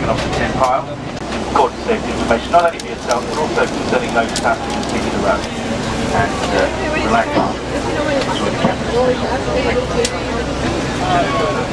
taken off the tin pile. Important safety information, not only for yourself, but also concerning those passengers seated around. And relax. Enjoy the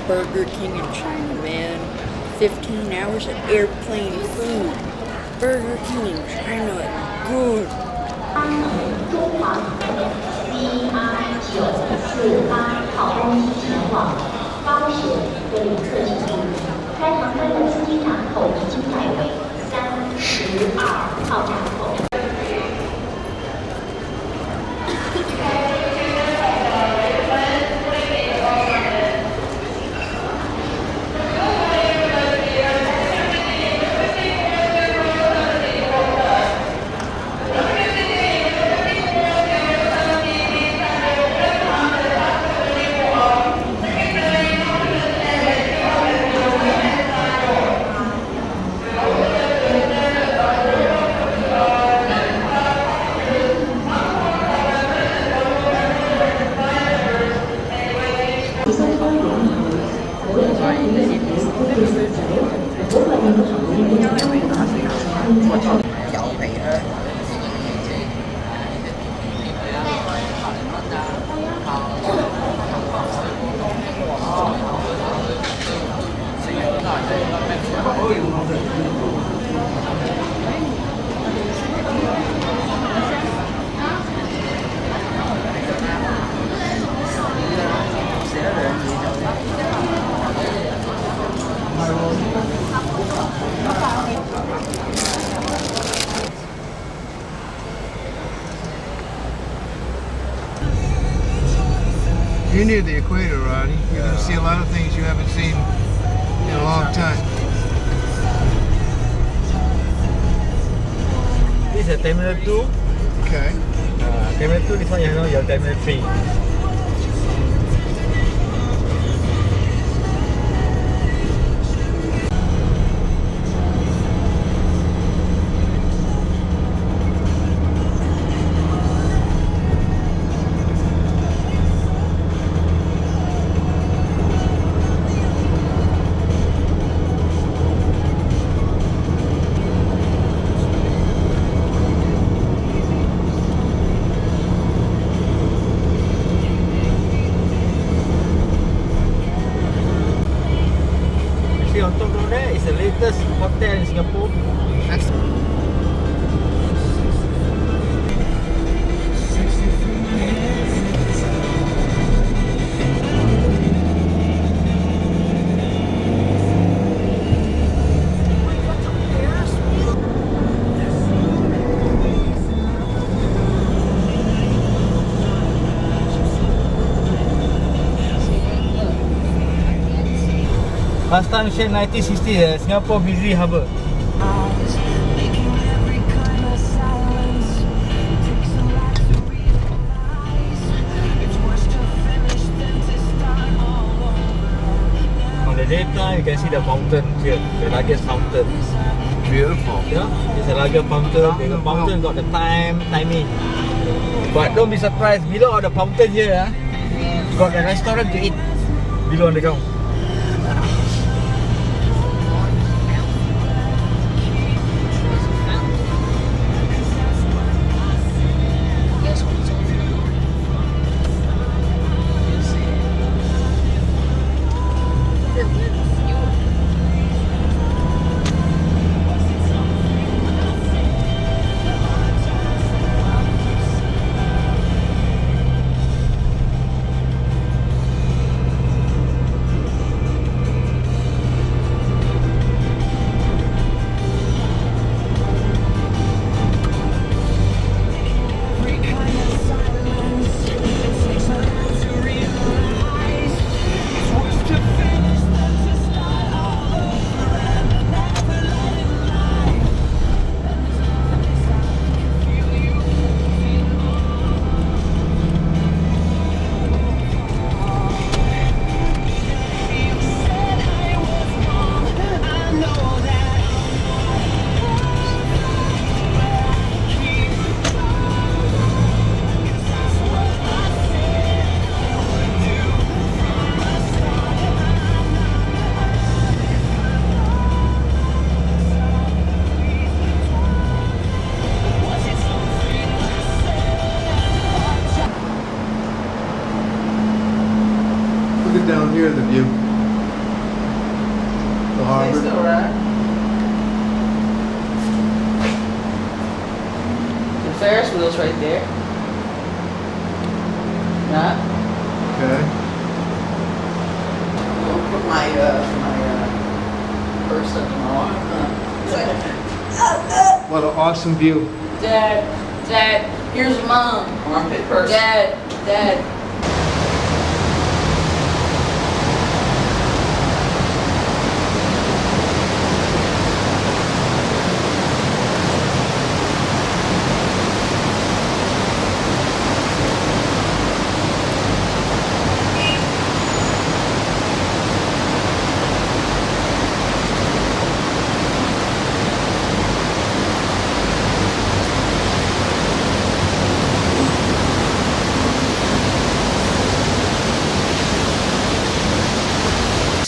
Burger King in China, man. 15 hours of airplane food. Burger King in China, good. CI944号班机前往高雄的旅客请注意，该航班的出机闸口已经改为32号闸口。 You're near the equator, Roddy. You're going to see a lot of things you haven't seen in a long time. This is Terminal 2. Okay. Terminal 2, this one you know, your Terminal 3. On top of there is the latest hotel in Singapore. Last time said 1960, Singapore busy harbour. On the daytime, you can see the fountain here, the largest fountain. Beautiful. Yeah, it's a larger fountain. The fountain got the timing. But don't be surprised, below all the fountain here, got a restaurant to eat below on the ground. Look at down here, the view. The harbor. It's alright. The Ferris wheel's right there. Not? Okay. I'll put my purse up in my arm. What an awesome view. Dad, here's Mom. Armpit purse. Dad.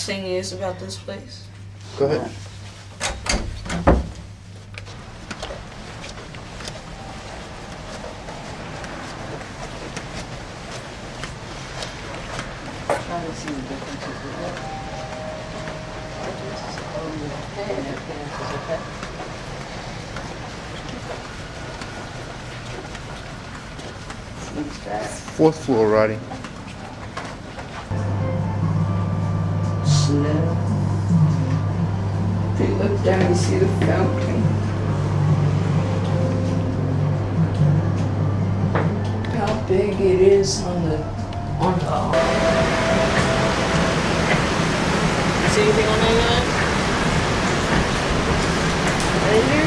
Thing is about this place. Go ahead. Trying to see the differences with that. Seems that. 4th floor, Roddy. Slow. If you look down, you see the fountain. How big it is on top. See anything on that guy? Right here.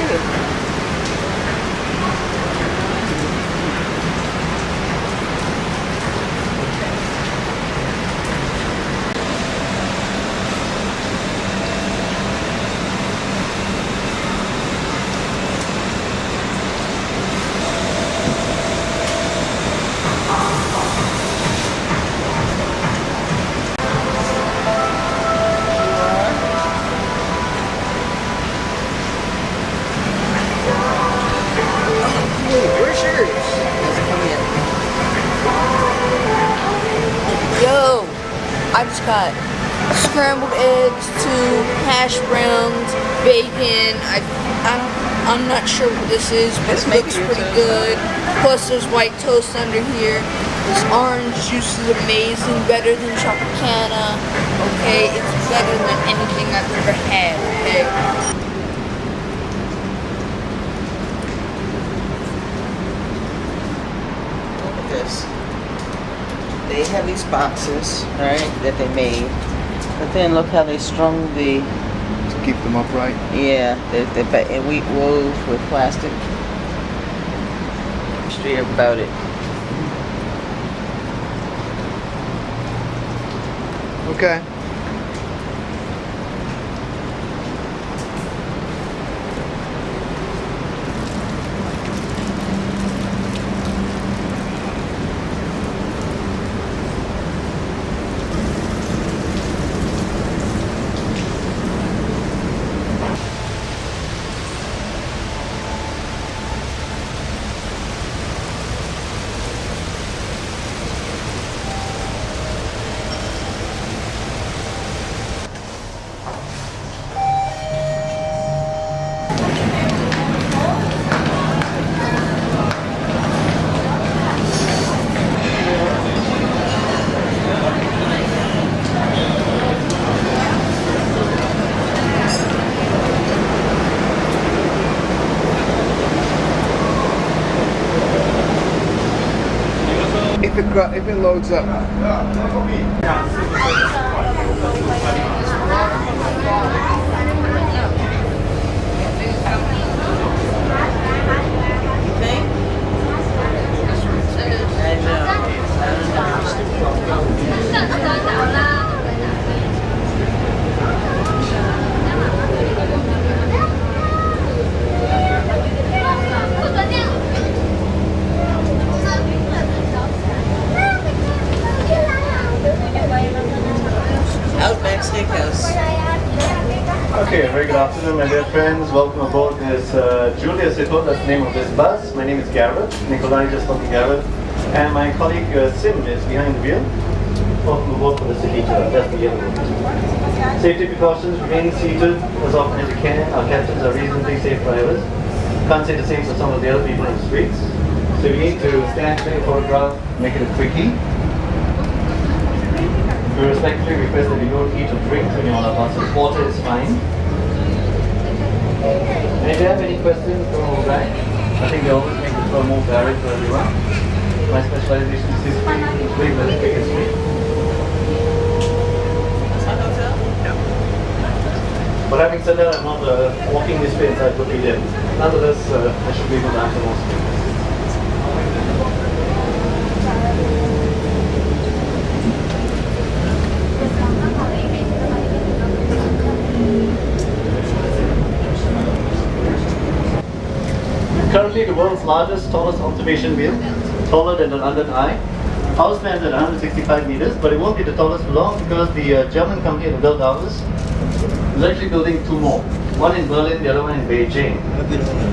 Yo, I just got scrambled eggs, 2 hash browns, bacon. I'm not sure what this is, but it looks pretty good. Plus there's white toast under here. This orange juice is amazing, better than Tropicana. Okay, it's better than anything I've ever had. Okay. This. They have these boxes, right, that they made. But then look how they strung the, To keep them upright. yeah, and we wove with plastic. History about it. Okay. If it loads up. Outback Steakhouse. Okay, very good afternoon, my dear friends. Welcome aboard this Julia Zippo, that's the name of this bus. My name is Garrett, Nikolai just told me Garrett. And my colleague Sim is behind the wheel. welcome aboard for the city tour. That's the yellow route. Safety precautions, remain seated as often as you can. Our captains are reasonably safe drivers. Can't say the same for some of the other people on the streets. So we need to stand, take a photograph, make it a quickie. We respectfully request that you don't eat or drink when you're on our buses. Water is fine. And if you have any questions, don't hold back. I think they always make the tour more varied for everyone. My specialization is history, very big history. But having said that, I'm not walking this way inside what we did. Nonetheless, I should be able to answer most questions. Currently the world's largest, tallest observation wheel, taller than the London Eye. Ours stands at 165 meters, but it won't be the tallest for long because the German company that built ours is actually building two more. One in Berlin, the other one in Beijing.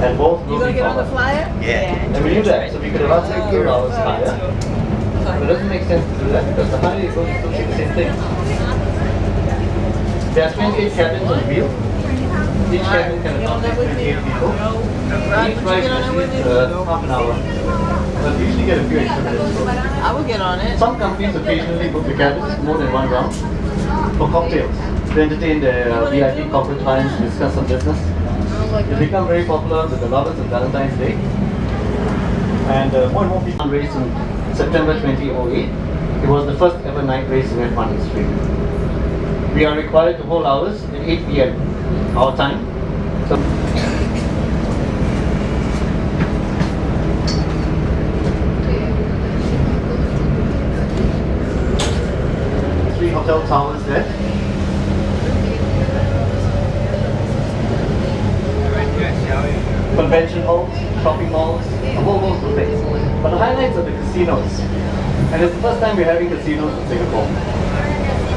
And both will be taller. Yeah. And we knew that, so we could have asked 2 hours higher. But it doesn't make sense to do that because the higher it goes, you still see the same thing. There are 28 cabins on the wheel. Each cabin can accommodate 28 people. Each ride usually half an hour. But we usually get a few extra minutes. I will get on it. Some companies occasionally book the cabins more than one round for cocktails. To entertain their VIP corporate clients, discuss some business. It's become very popular with the lovers of Valentine's Day. And more and more people raced in September 2008. It was the first ever night race in F1 history. We are required to hold hours at 8 p.m. our time. So 3 hotel towers there. Convention halls, shopping malls, a whole host of things. But the highlights are the casinos. And it's the first time we're having casinos in Singapore.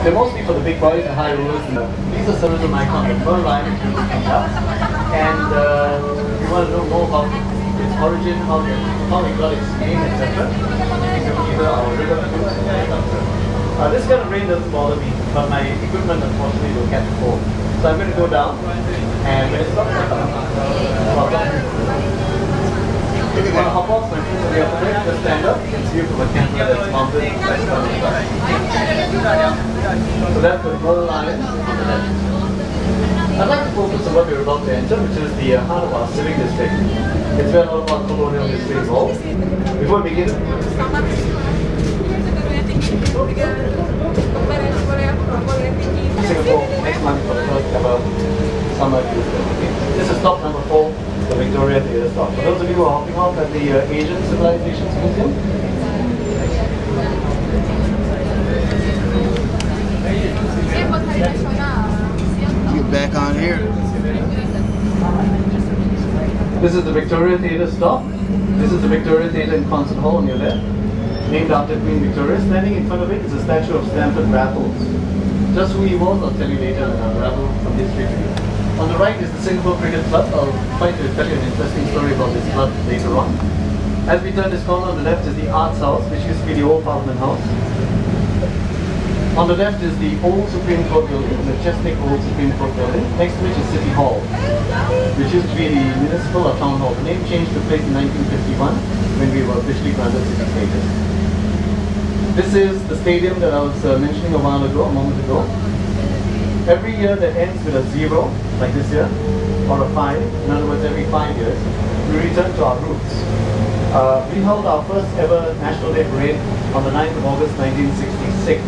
They're mostly for the big boys and high rollers. These are tourism icons like Bourne Line and if you want to know more about its origin, how it got its name, etc. You can either our river cruise or helicopter. This kind of rain doesn't bother me, but my equipment unfortunately will catch cold. So I'm going to go down and when it stops, if you want to hop off, my friends will be up there, just stand up and see you from a camera that's mounted right on the side. So that's the Bourne Line on the left. I'd like to focus on what we're about to enter, which is the heart of our civic district. It's where all of our colonial history involved. Before we begin, Singapore next month for the first ever summer youth festival. This is stop number 4, the Victoria Theatre stop. For those of you who are hopping off at the Asian Civilizations Museum, Get back on here. this is the Victoria Theatre stop. This is the Victoria Theatre in Concert Hall on your left, named after Queen Victoria. Standing in front of it is a statue of Stamford Raffles. Just who he was, I'll tell you later when I unravel some history to you. On the right is the Singapore Cricket Club. I'll try to tell you an interesting story about this club later on. As we turn this corner, on the left is the Arts House, which used to be the old Parliament House. On the left is the old Supreme Court building, the majestic old Supreme Court building. Next to which is City Hall, which used to be the municipal or town hall. The name changed to place in 1951 when we were officially granted city status. This is the stadium that I was mentioning a moment ago. Every year that ends with a 0, like this year, or a 5, in other words every 5 years, we return to our roots. We held our first ever National Day Parade on the 9th of August 1966,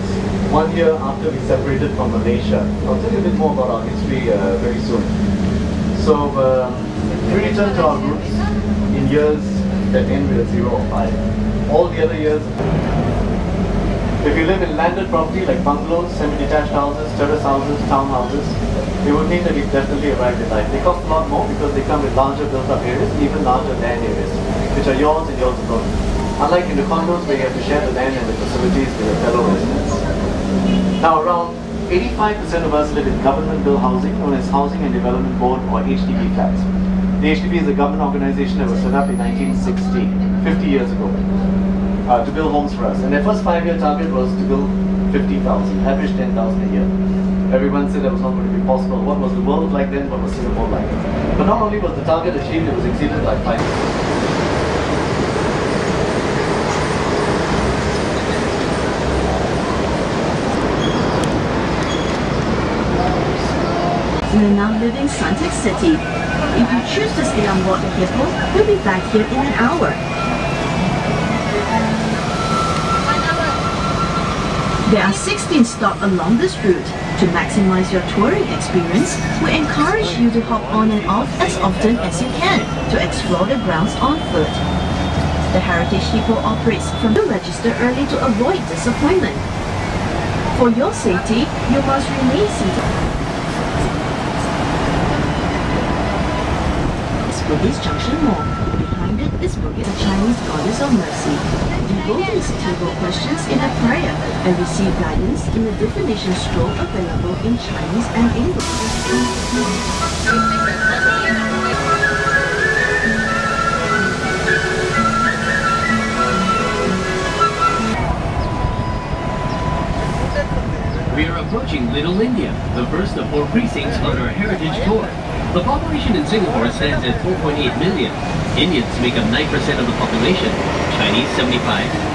1 year after we separated from Malaysia. I'll tell you a bit more about our history very soon. So we return to our roots in years that end with a 0 or 5. All the other years, if you live in landed property like bungalows, semi-detached houses, terrace houses, townhouses, it would mean that you've definitely arrived in life. They cost a lot more because they come with larger built-up areas, even larger land areas, which are yours and yours alone. Unlike in the condos where you have to share the land and the facilities with your fellow residents. Now around 85% of us live in government-built housing, known as Housing and Development Board or HDB flats. The HDB is a government organization that was set up in 1960, 50 years ago. To build homes for us. And their first 5-year target was to build 50,000, average 10,000 a year. Everyone said that was not going to be possible. What was the world like then? What was Singapore like? But not only was the target achieved, it was exceeded by 5. We are now leaving Suntec City. If you choose to stay on board the Hippo, we'll be back here in an hour. There are 16 stops along this route. To maximize your touring experience, we encourage you to hop on and off as often as you can to explore the grounds on foot. The Heritage Hippo operates from the register early to avoid disappointment. For your safety, you must remain seated. Bugis Junction Mall. Behind it is Bugis, the Chinese goddess of mercy. Devotees table questions in a prayer and receive guidance in the definition scroll available in Chinese and English. We are approaching Little India, the first of 4 precincts on our heritage tour. The population in Singapore stands at 4.8 million. Indians make up 9% of the population, Chinese 75,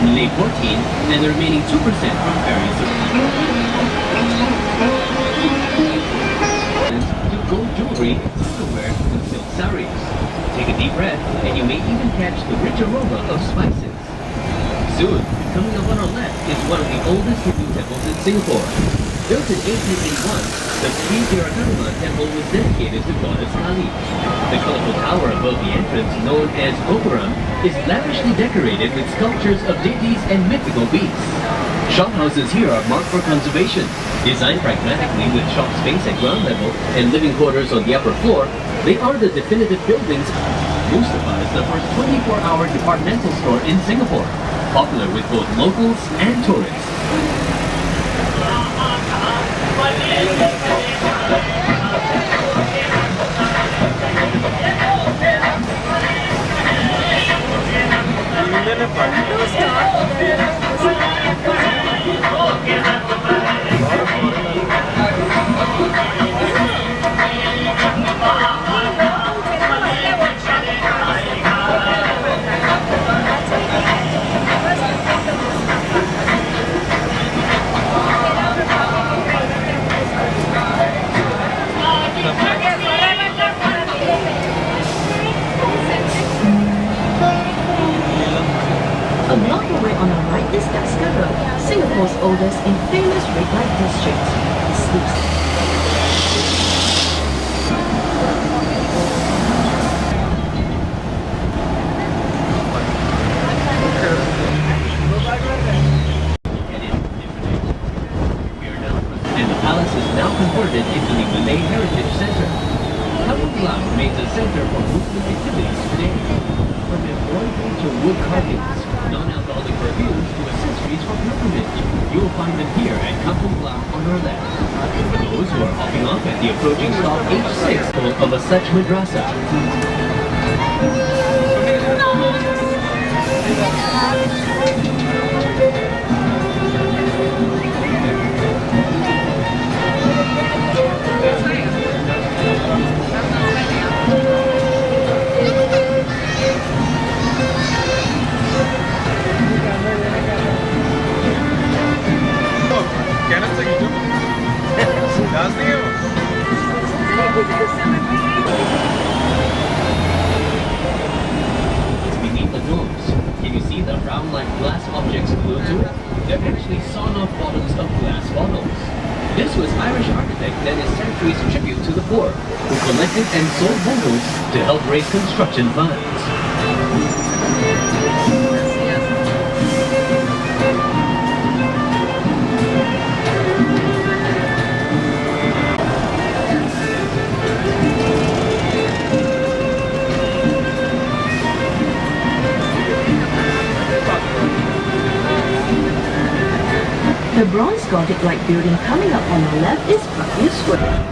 Malay 14, and the remaining 2% from various to gold jewelry, silverware, and silk saris. Take a deep breath, and you may even catch the rich aroma of spices. Soon, coming up on our left is one of the oldest Hindu temples in Singapore. Built in 1881, the Sri Virakarma temple was dedicated to goddess Kali. The colorful tower above the entrance, known as Gopuram, is lavishly decorated with sculptures of deities and mythical beasts. Shop houses here are marked for conservation. Designed pragmatically with shop space at ground level and living quarters on the upper floor, they are the definitive buildings. Mustafa is the first 24-hour departmental store in Singapore, popular with both locals and tourists. A block away on our right is Daska Road, Singapore's oldest and famous red light district. It sleeps. And the palace is now converted into the Malay Heritage Center. Kampung Glam remains a center for movement activities today. From embroidery to wood carvings, non-alcoholic perfumes to accessories for pilgrimage, you will find them here at Kampung Glam on our left. For those who are hopping off at the approaching stop H6 of a such madrasa. Beneath the domes, can you see the round-like glass objects glued to it? They're actually sawn-off bottoms of glass bottles. This was Irish architect Dennis Santry's tribute to the poor, who collected and sold bottles to help raise construction funds. The bronze Gothic-like building coming up on the left is Parkview Square.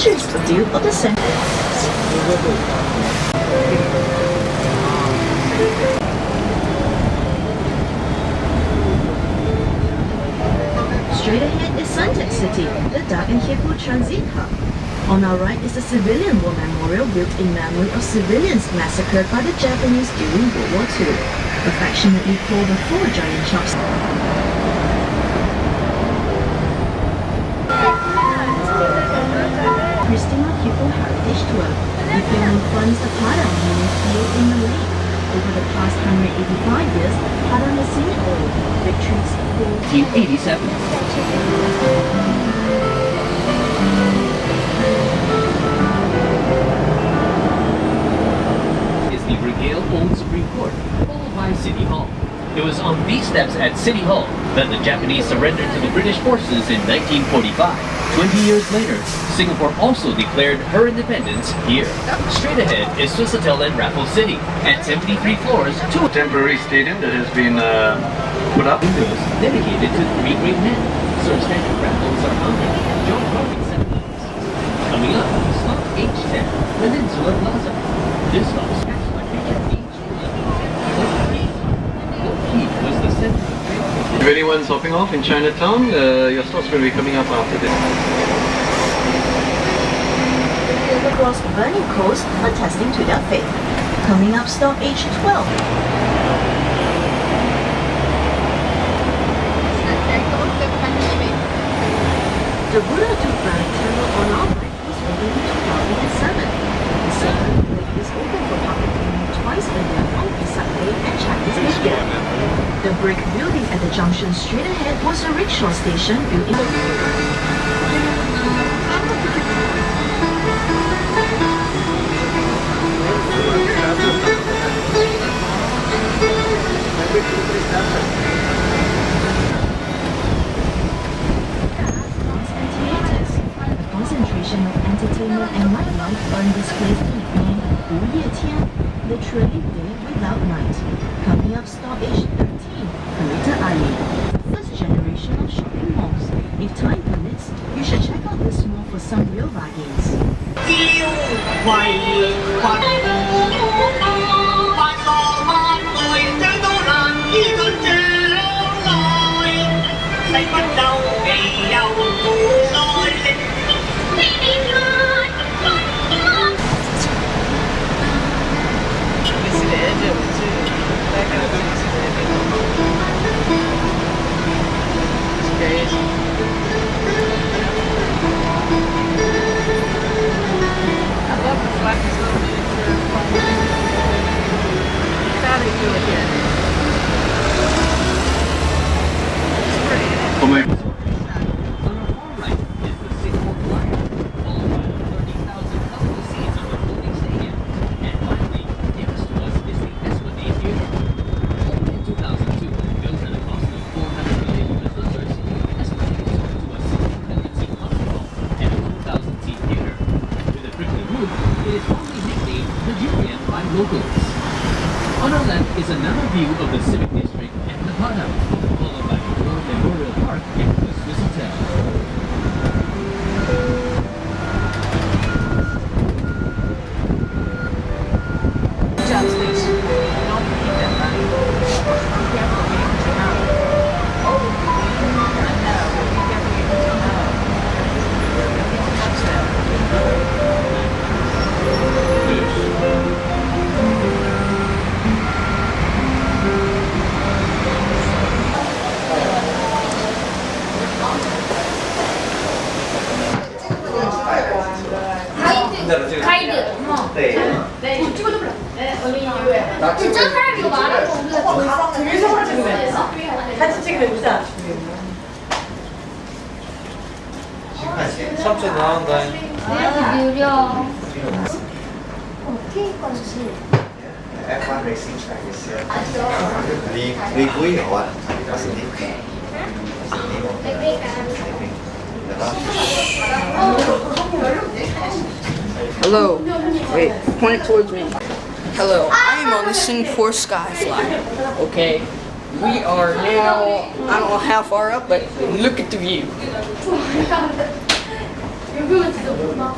features a view of the center. Straight ahead is Suntec City, the Dark and Hippo Transit Hub. On our right is the Civilian War Memorial built in memory of civilians massacred by the Japanese during World War II, affectionately called the Four Giant Chops. Christina Hippo Heritage Tour. The family funds the Padang Mining Field in Malay. Over the past 185 years, Padang has seen all victories for 1887. Is the Regale Old Supreme Court, followed by City Hall. It was on these steps at City Hall that the Japanese surrendered to the British forces in 1945. 20 years later, Singapore also declared her independence here. Straight ahead is Swissatel and Raffles City, at 73 floors, two Temporary stadium that has been put up. windows dedicated to three great men. Sir Stanley Raffles are honored at John Harvey sentiments. Coming up, Slot H10, Peninsula Plaza. This stop is passed by Richard H. Low-key was the center of trade. If anyone's hopping off in Chinatown, your stop's going to be coming up after this. across burning coals attesting to their faith. Coming up, stop H12. The Buddha Toothbrush Temple on our right was opened in 2007. The Saigon Lake is open for public viewing twice a year on Vesak Day and Chinese New Year. The brick building at the junction straight ahead was a rickshaw station built in concentration of entertainment and nightlife earned this place the nickname Wu Ye Tian, literally day without night. Coming up, stop H13, Kalita Alley, first generation of shopping malls. If time permits, you should check out this mall for some real bargains. For my On our far right is the Singapore Flyer, followed by the 30,000 comfortable seats of the floating stadium. And finally, nearest to us is the Esplanade Theatre. Opened in 2002, built at a cost of $400 million, Esplanade is home to a 1,600-seat concert hall and a 2,000-seat theatre. With a prickly roof, it is fondly nicknamed the Julian by locals. On our left is another view of the Civic District and the Padang, followed by the Bourne Memorial Park and the Swiss Hotel. 진짜 사람이 이거 많은 거 우리가 되게 서울에서 같이 찍으면 웃자. 삼촌 나온다. 느려. F1 racing track is here. Lý Quý Hậu ạ. What's the name? What's the name of the Hello. Wait, point it towards me. Hello, I am on the Singapore Skyfly. Okay, we are now, I don't know how far up, but look at the view. 여기가 진짜 좋다.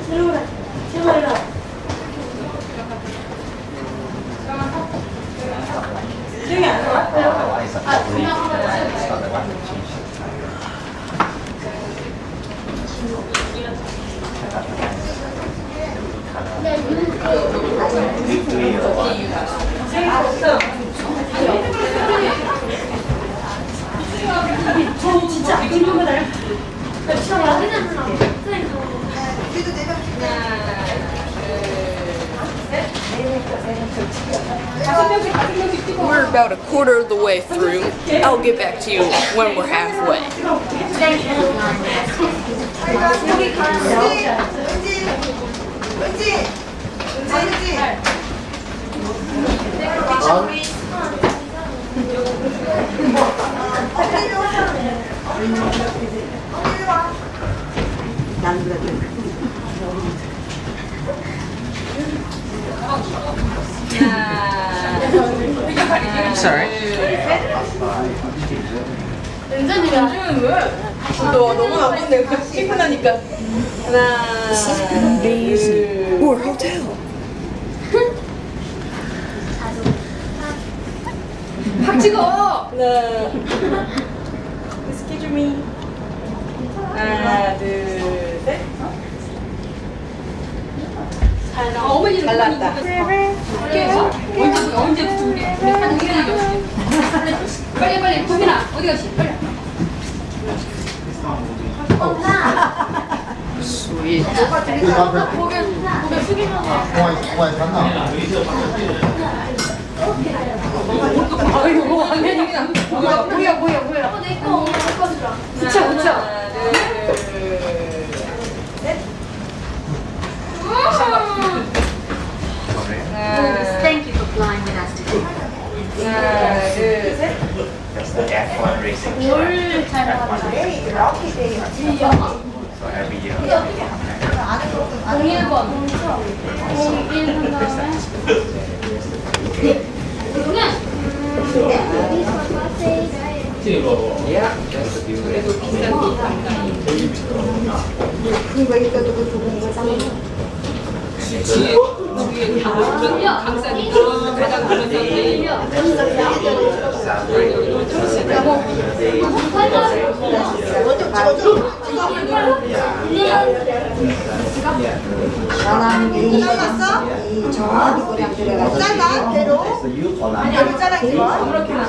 들어오라. 들어오라. 기억이 안 나? 저 진짜 안 좋은 거다. We're about a quarter of the way through. I'll get back to you when we're halfway. Sorry. 너 너무 나쁜데 피곤하니까. 하나. This is amazing. Or hotel. 팍 찍어. 하나. Excuse me. 하나, 둘, 셋. 잘 났다. 언제 우리 하는 일이 없지. 빨리 구민아 어디 갔지? 빨리. Sweet. 고개 숙이면서. 아이고 화면이 그냥 뭐야. 내거 주라. 붙여. Thank you for flying with us today. 하나, 둘, 셋. That's the F1 racing track. 뭘 잘하는 So every year. 01번 01번 다음에 Yeah, that's the view.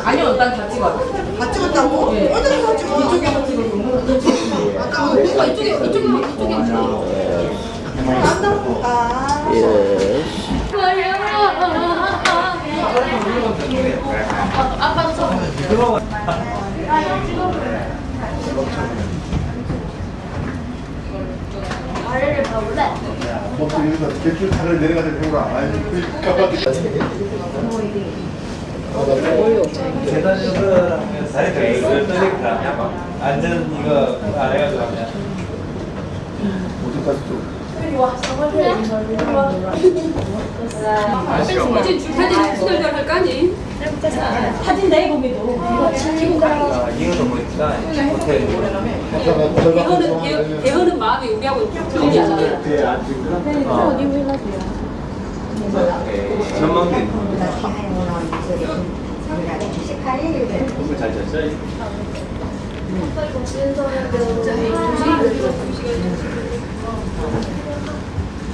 아니요, 난 다 찍어. 다 찍었다고? 어디서 찍어? 이쪽에서 찍어. 아까 이쪽에. 아래를 봐볼래? 대출 차를 내려가서 배우라. 계단에서 자리 이걸 떠니까 안전 이거 안 해가지고 하면 어디까지 좀. 이제 사진 수술들 할 거 아니? 사진 내 거기도 이거는 뭐 있다 호텔 대현은 마음이 우리하고 틀리지 않아요. 전망대 잘 잤어요?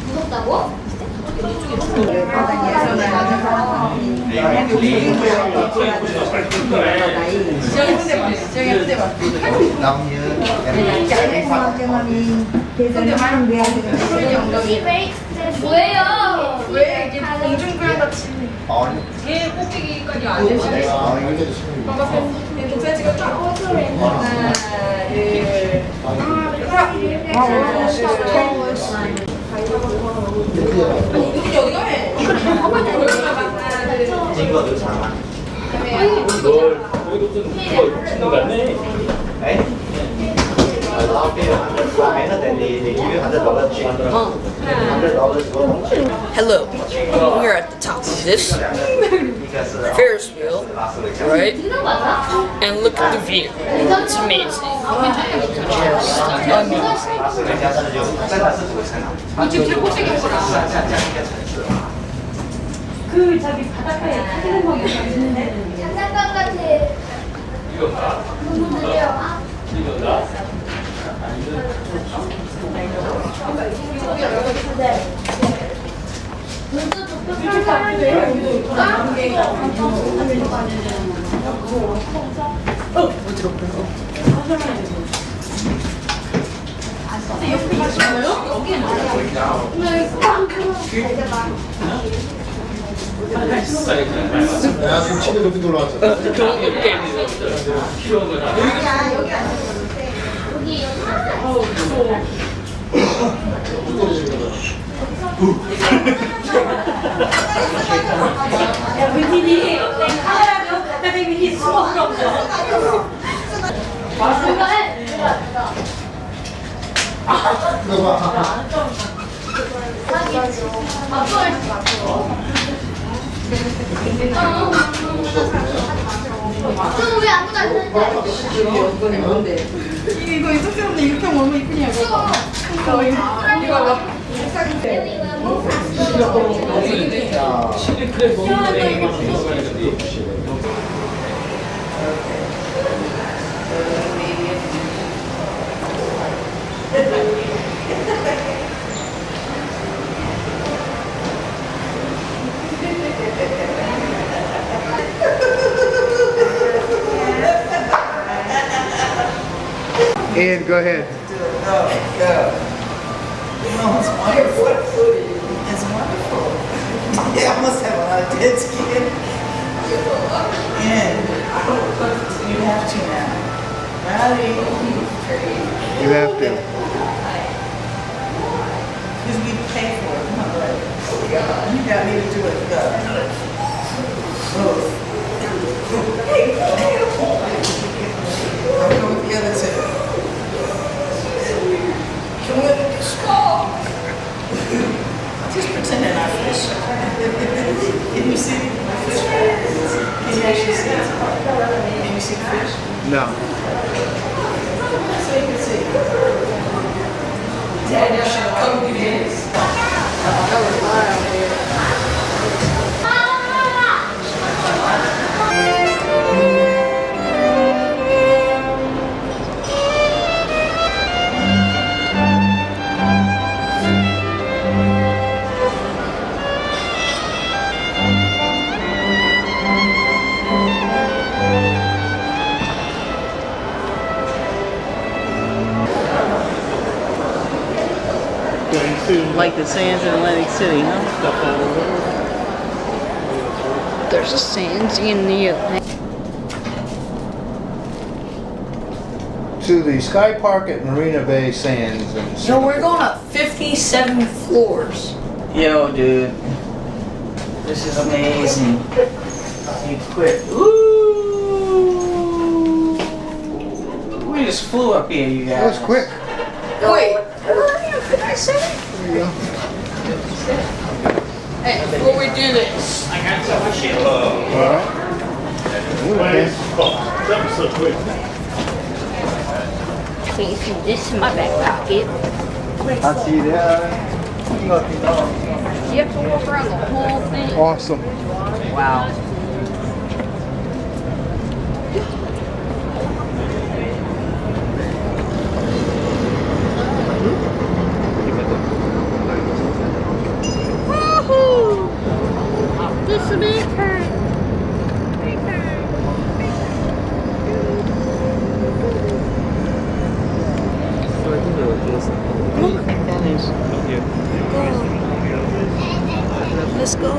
무섭다고? 뭐예요? 왜 이게 공중부여가 치네. 제 꼭대기까지 안 되시네. 동생 지금 쫙 하나, 친구도 잘 Hello. We're at the top of this Ferris wheel, right? And look at the view. It's amazing. Just 이거 있었는데 이렇게 먹으면 이쁘냐고. Ian, go ahead. Go. Oh, it's wonderful. It's wonderful. Yeah, I must have a lot of dead skin. And you have to now. Rowdy. You have to. Because we pay for it. Come on, buddy. You got me to do it. Go. I'll go with the other two. Just pretend they're not fish. Can you see the fish? Can you actually see it? Can you see the fish? No. So you can see. Dad, should come do this. That was high out here. Like the sands in Atlantic City, huh? there's a sands in the Atlantic. To the Sky Park at Marina Bay Sands. And So we're going up 57 floors. Yo, dude. This is amazing. You quit. Ooh. We just flew up here, you guys. That was quick. Wait, can I say it? There you go. Hey, before we do this, All right. Okay. can you see this in my back pocket? I see that. You have to walk around the whole thing. Awesome. Wow. This is me turn. Let's go.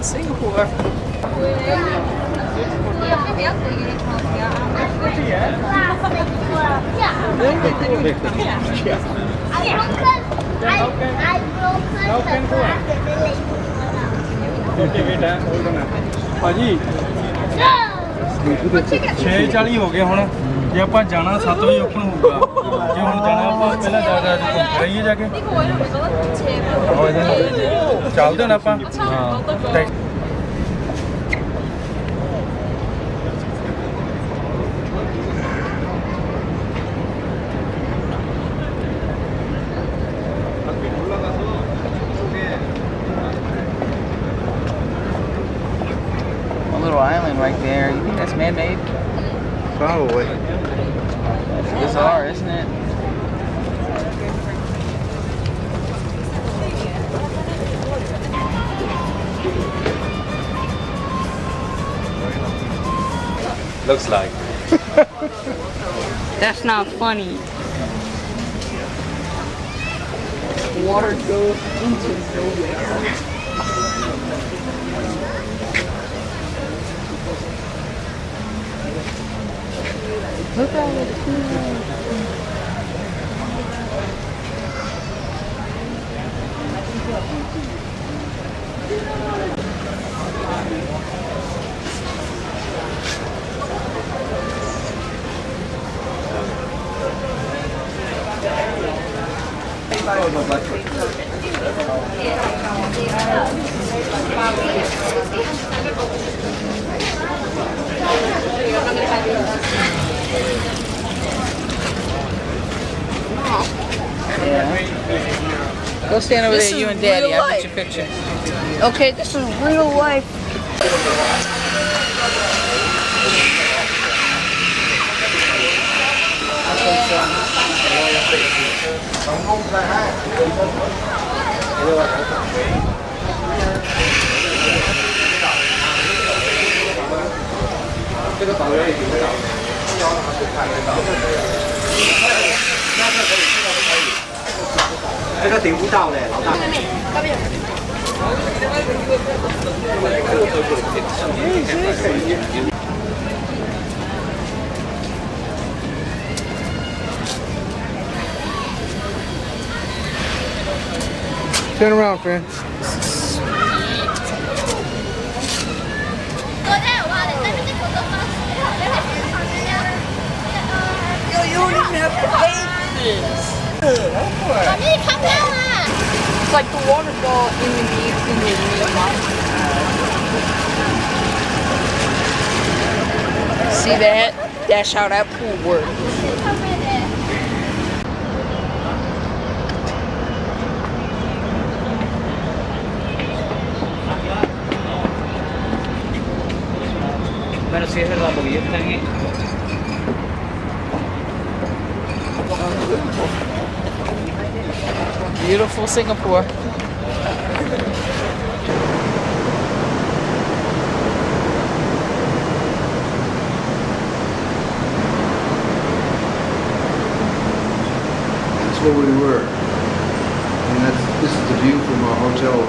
Singapore. ਭਾਜੀ 6:40 ਹੋ ਗਏ ਹੁਣ ਜੇ ਆਪਾਂ ਜਾਣਾ 7 ਵਜੇ open ਹੋਊਗਾ ਜੇ ਹੁਣ ਜਾਣਾ ਪਹਿਲਾਂ ਜਾ ਕੇ ਘੁੰਮ ਕੇ ਆਈਏ ਜਾ ਕੇ ਚੱਲਦੇ ਨਾ ਆਪਾਂ ਹਾਂ A little island right there. You think that's man-made? Probably. That's bizarre, isn't it? Looks like. That's not funny. Water goes into nowhere. Look at it. Yeah. Go stand over This there, you is and Daddy. real I'll life. get your picture. Okay, this is real life. Turn around, friend. Yo, you don't even have to pay for this. It's like the waterfall in the See that? That's how that pool works. Pero sí es verdad, porque ellos están en... Beautiful Singapore. That's where we were. And this is the view from our hotel.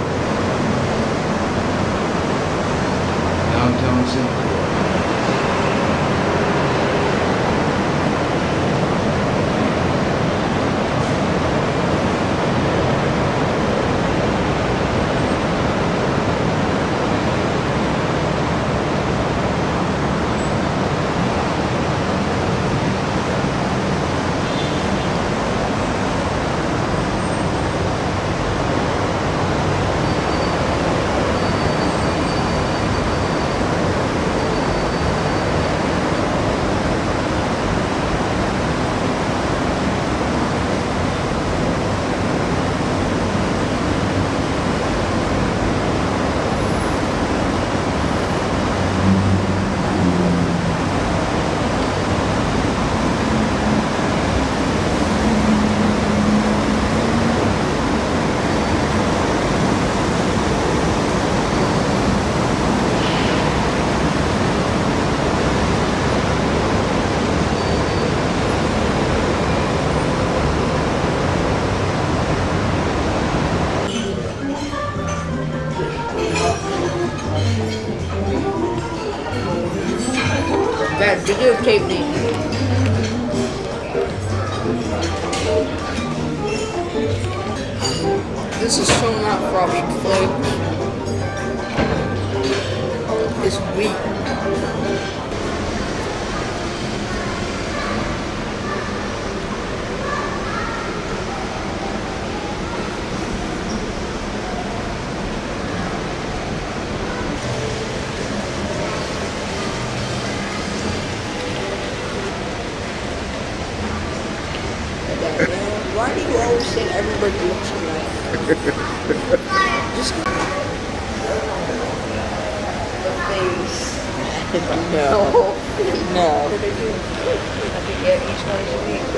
Downtown Singapore. Dad, videotape me. This is so not froggy float. It's weak. Why do you always say everybody looks alike? Just the face. No. No. Yeah, each one is unique.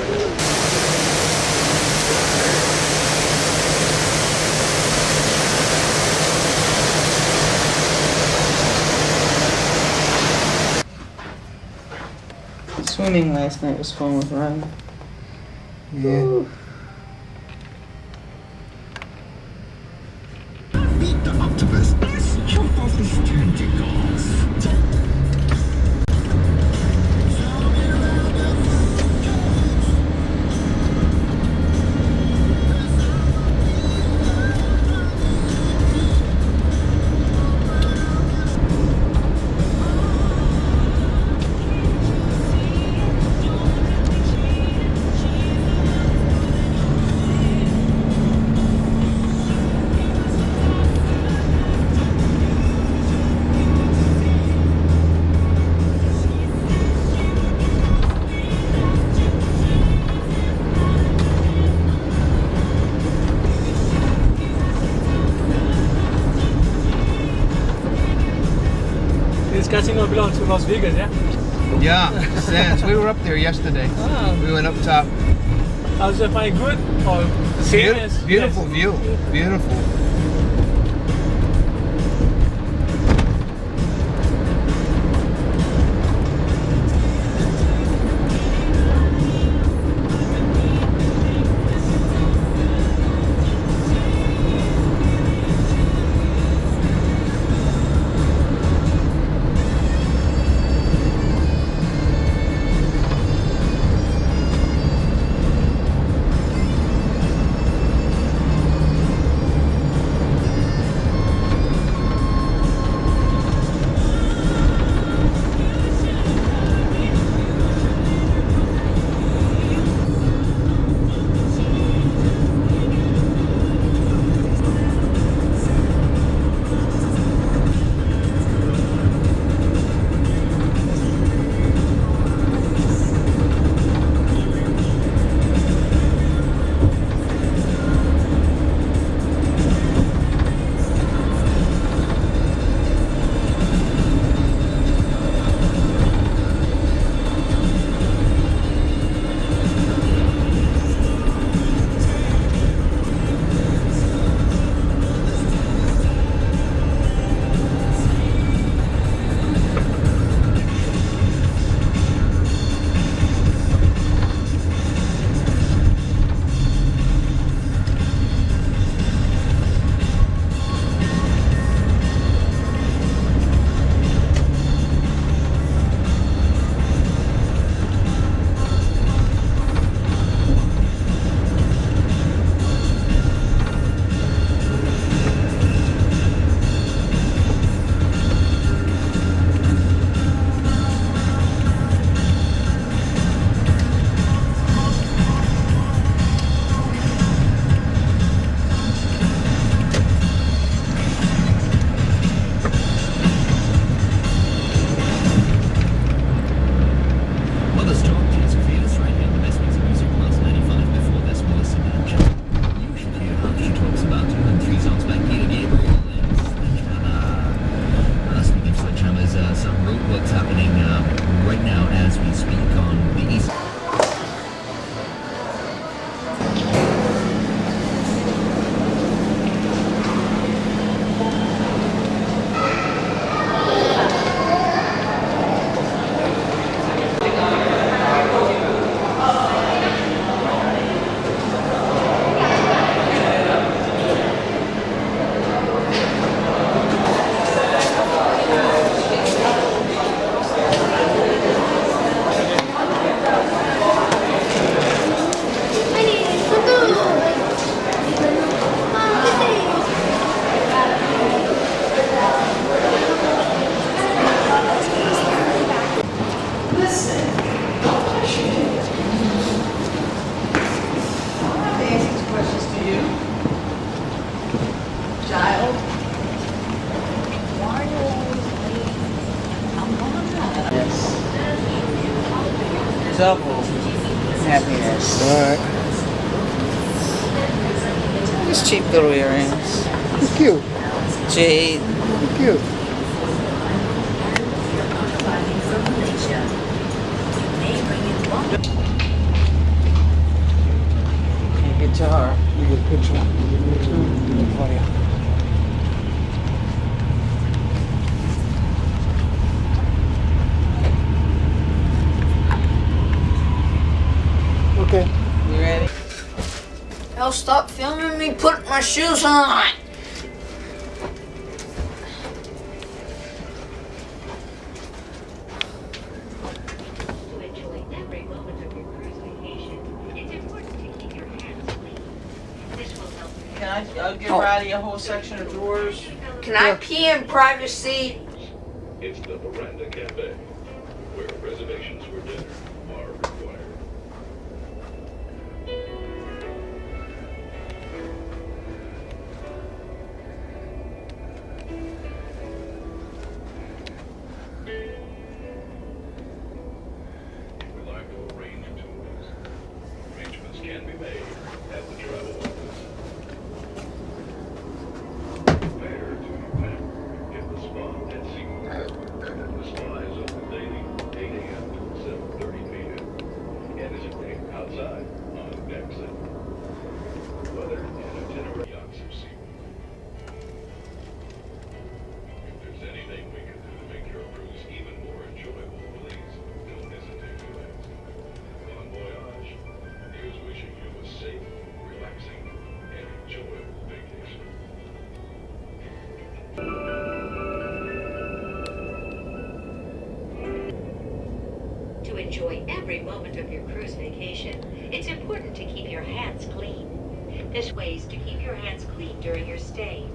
Swimming last night was fun with Ryan. Yeah. Beat the octopus. Let's jump off this tentacles. This casino belongs to Las Vegas, yeah? Yeah, Sands. We were up there yesterday. We went up top. How's the find good or same as Beautiful view. Beautiful. Double happiness. All right. Just cheap little earrings. It's cute. Jade. It's cute. Guitar. You get a picture. For you. Okay. You ready? Hell, stop filming me putting my shoes on. I'll get rid of a whole section of drawers. Can I pee in privacy? It's the Veranda Cafe, where reservations for dinner are required. If we like to arrange tours, arrangements can be made at the travel office. Prepare to evacuate at the spa at Seabourn. The spa is open daily, 8 a.m. to 7:30 p.m. and is available outside on deck 7. Weather and itinerary yachts of Seabourn. If there's anything we can do to make your cruise even more enjoyable, please don't hesitate to ask. Bon voyage. Here's wishing you a safe, relaxing, and enjoyable vacation. To enjoy every moment of your cruise vacation, it's important to keep your hands clean. There's ways to keep your hands clean during your stay.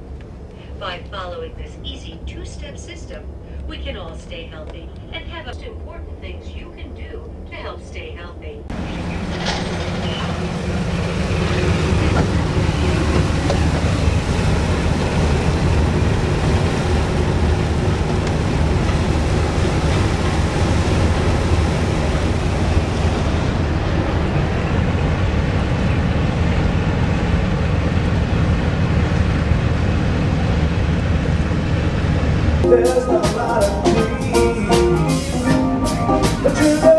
By following this easy two-step system, we can all stay healthy and have most important things you can do to help stay healthy. There's not a lot of need, but you know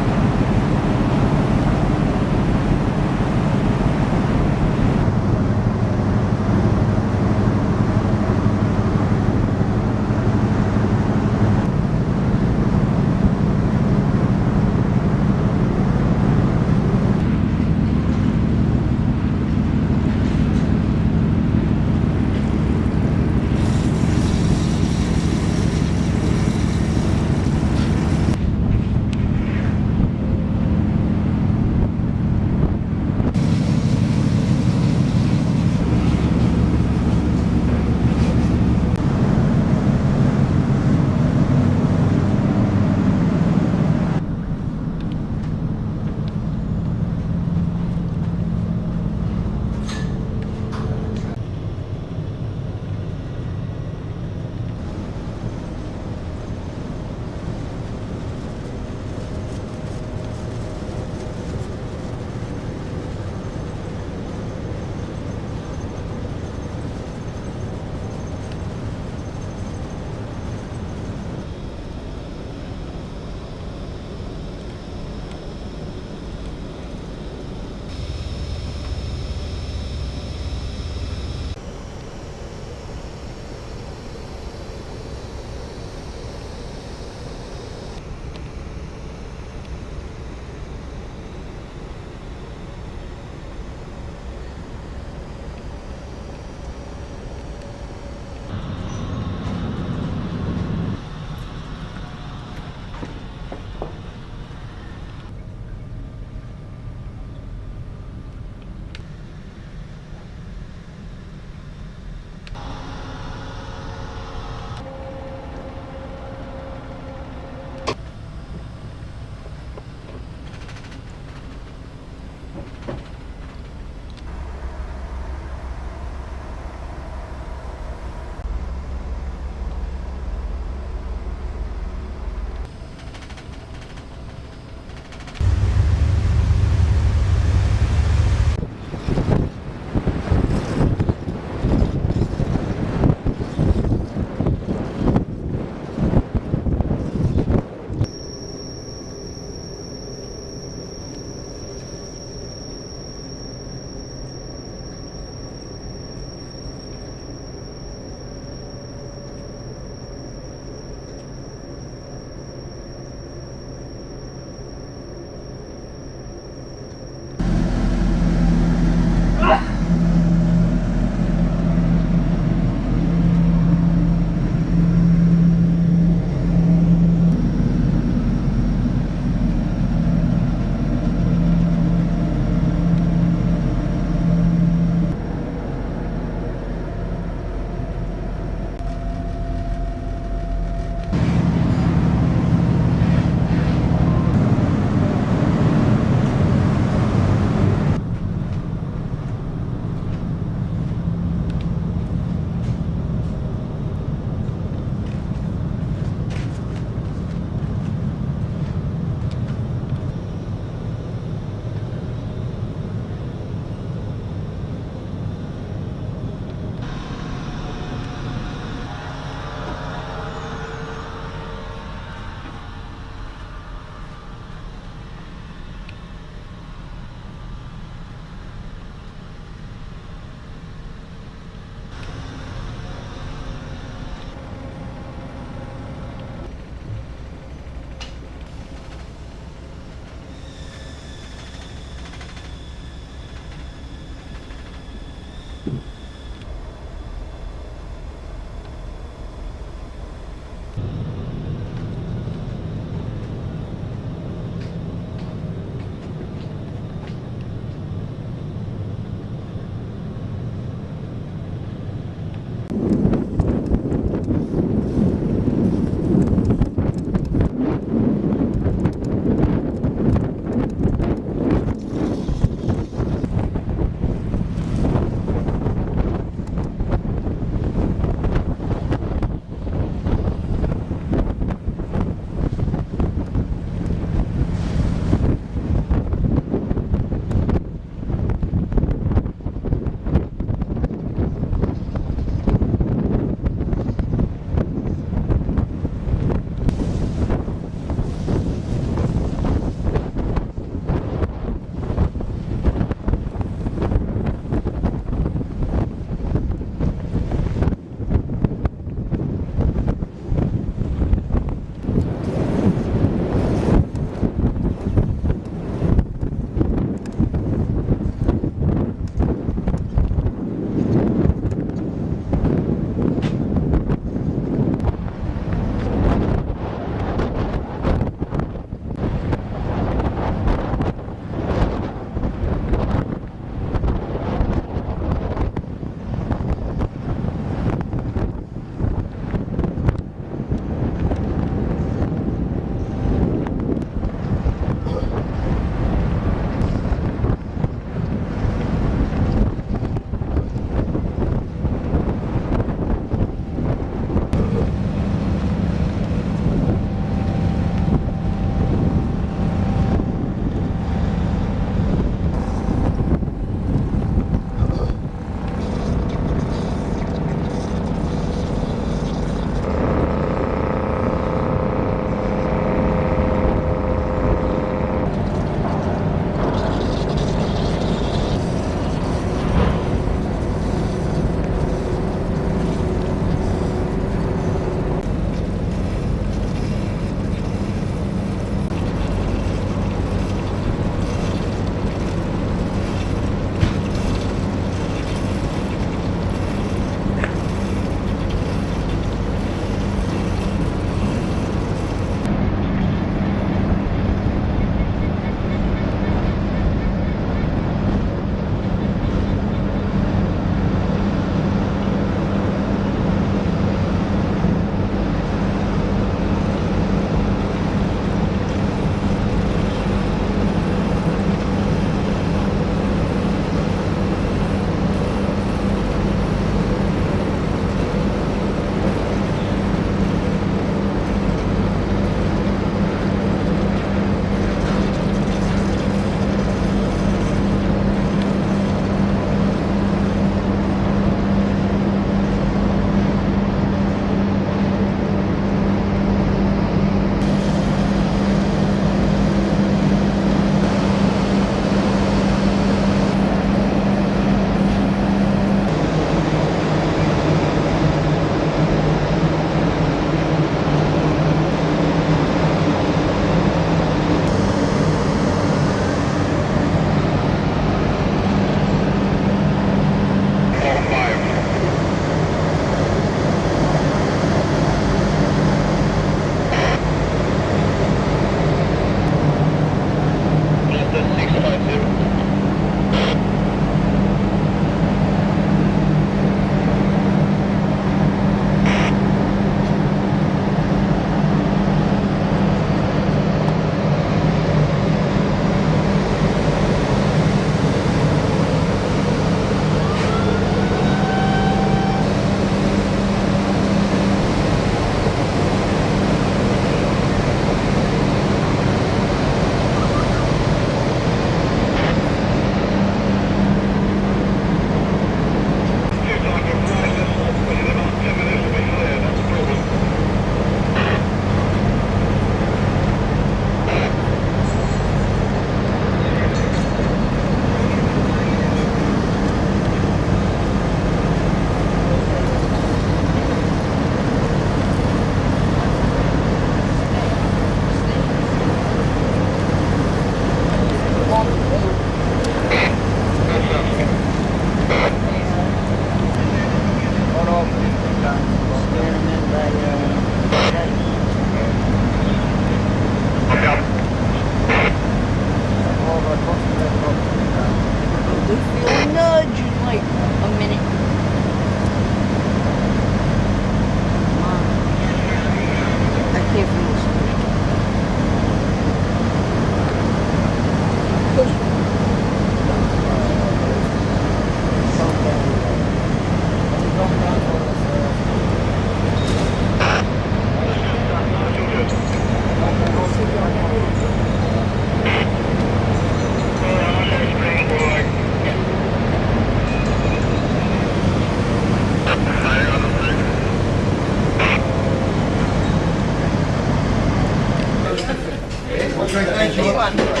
this one.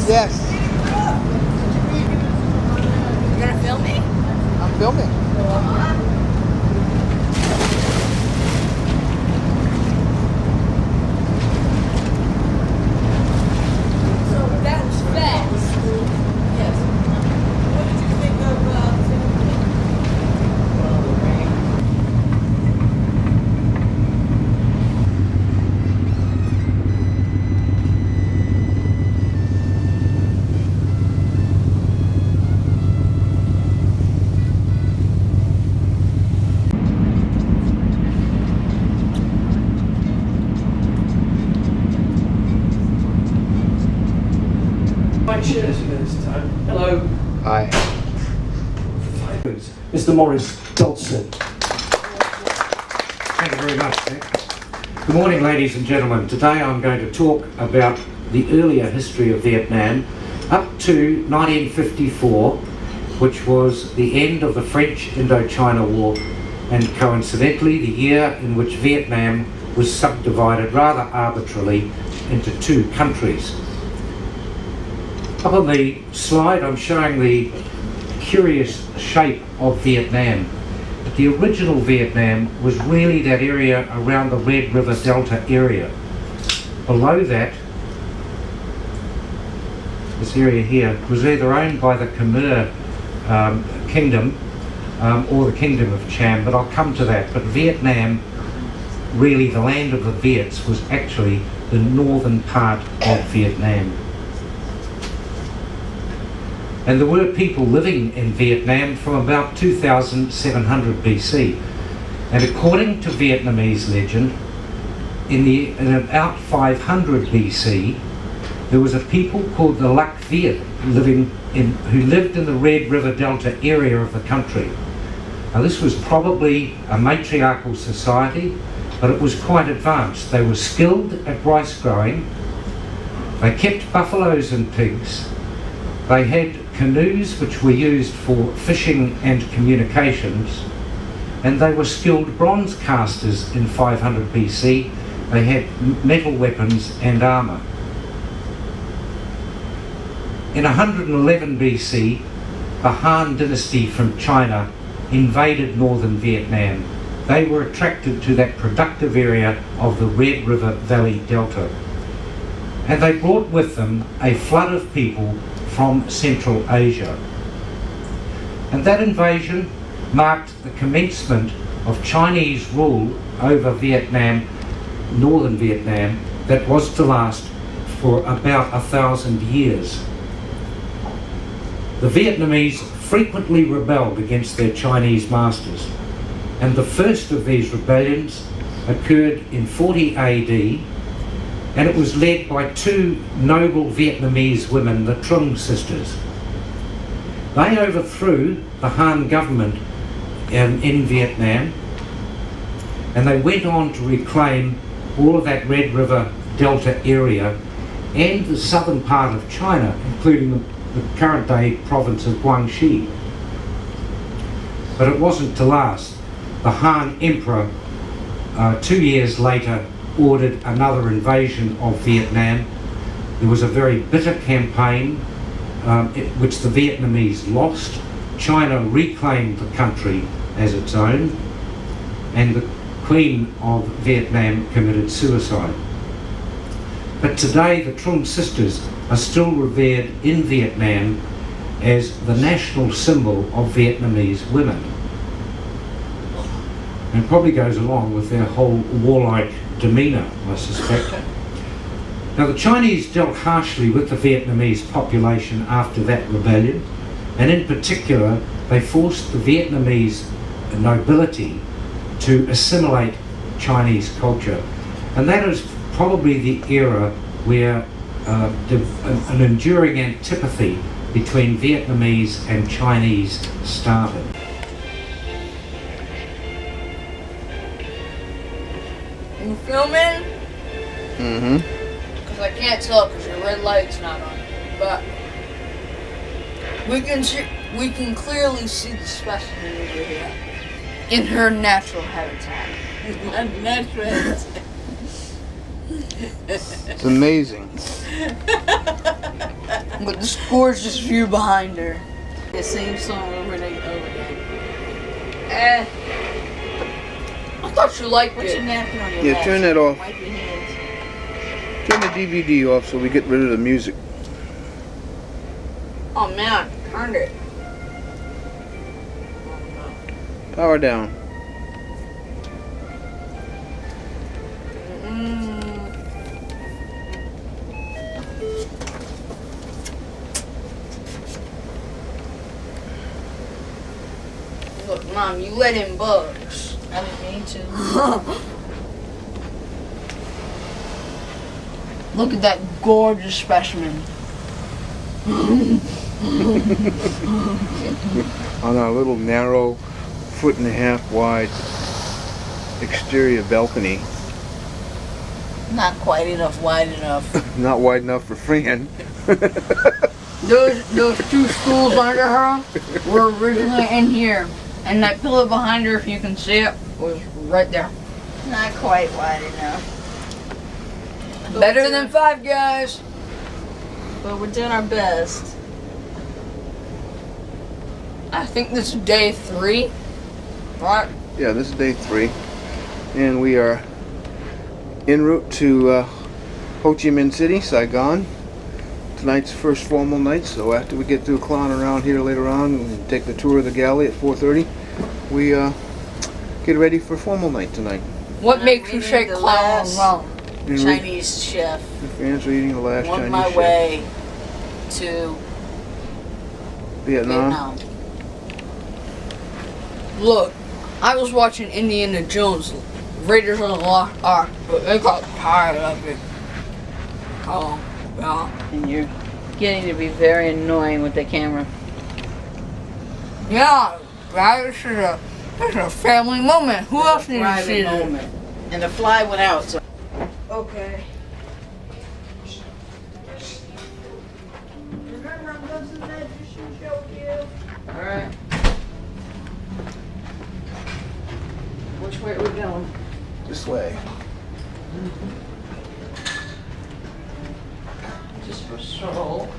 Yes. You gonna film me? I'm filming. So that was fast. Yes. What did you think of Hello. Hi. Mr. Morris Dodson. Thank you very much, Nick. Good morning, ladies and gentlemen. Today I'm going to talk about the earlier history of Vietnam up to 1954, which was the end of the French Indochina War, and coincidentally the year in which Vietnam was subdivided rather arbitrarily into two countries. Up on the slide I'm showing the curious shape of Vietnam. The original Vietnam was really that area around the Red River Delta area. Below that, this area here, was either owned by the Khmer Kingdom or the Kingdom of Cham, but I'll come to that. But Vietnam, really the land of the Viets, was actually the northern part of Vietnam. And there were people living in Vietnam from about 2700 BC. And according to Vietnamese legend, in about 500 BC, there was a people called the Lac Viet who lived in the Red River Delta area of the country. Now this was probably a matriarchal society, but it was quite advanced. They were skilled at rice growing, they kept buffaloes and pigs, they had canoes which were used for fishing and communications, and they were skilled bronze casters in 500 BC. They had metal weapons and armour. In 111 BC, the Han dynasty from China invaded northern Vietnam. They were attracted to that productive area of the Red River Valley Delta, and they brought with them a flood of people from Central Asia. And that invasion marked the commencement of Chinese rule over Vietnam, northern Vietnam, that was to last for about 1,000 years. The Vietnamese frequently rebelled against their Chinese masters, and the first of these rebellions occurred in 40 AD, and it was led by two noble Vietnamese women, the Trung sisters. They overthrew the Han government in Vietnam, and they went on to reclaim all of that Red River Delta area and the southern part of China, including the current day province of Guangxi. But it wasn't to last. The Han Emperor, 2 years later, ordered another invasion of Vietnam. There was a very bitter campaign which the Vietnamese lost. China reclaimed the country as its own, and the Queen of Vietnam committed suicide. But today the Trung sisters are still revered in Vietnam as the national symbol of Vietnamese women. And it probably goes along with their whole warlike demeanour, I suspect. Now the Chinese dealt harshly with the Vietnamese population after that rebellion, and in particular they forced the Vietnamese nobility to assimilate Chinese culture. And that is probably the era where an enduring antipathy between Vietnamese and Chinese started. You filming? Mm-hmm. Because I can't tell because your red light's not on. But we can clearly see the specimen over here in her natural habitat. Natural habitat. It's amazing. With this gorgeous view behind her. The same song over and over again. I thought you liked Put it. your napkin on your Yeah, lap. turn that off. Wipe your hands. Turn the DVD off so we get rid of the music. Oh man, I turned it. Power down. Look, Mom, you let in bugs. I didn't mean to. Look at that gorgeous specimen. On our little narrow, 1.5 foot wide exterior balcony. Not quite enough, wide enough. Not wide enough for Fran. Those two stools under her were originally in here. And that pillow behind her, if you can see it, was right there. Not quite wide enough. Better than Five Guys. But we're doing our best. I think this is day 3. Right? Yeah, this is day 3. And we are en route to Ho Chi Minh City, Saigon. Tonight's the first formal night, so after we get through clowning around here later on and take the tour of the galley at 4:30, we get ready for formal night tonight. What makes you say clown wrong? Chinese chef. The fans are eating the last On Chinese my chef. way to Vietnam. Look, I was watching Indiana Jones, Raiders of the Lost Ark, but they got tired of it. Oh, yeah. And you're getting to be very annoying with the camera. Yeah, this is a family moment. Who else needs to see Private this? moment. And the fly went out. So. Okay. Alright. Which way are we going? This way. Just for a stroll.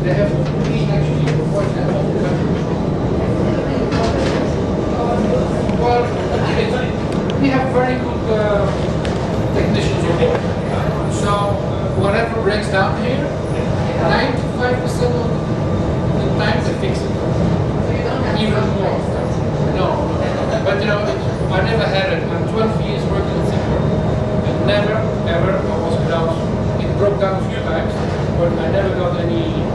They have been actually avoid that whole country. Well, we have very good technicians on board. So whatever breaks down here, 95% of the time they fix it. Even more. No. But you know, I never had it. I'm 12 years working in Seabourn. And never, ever, I was without, it broke down a few times, but I never got any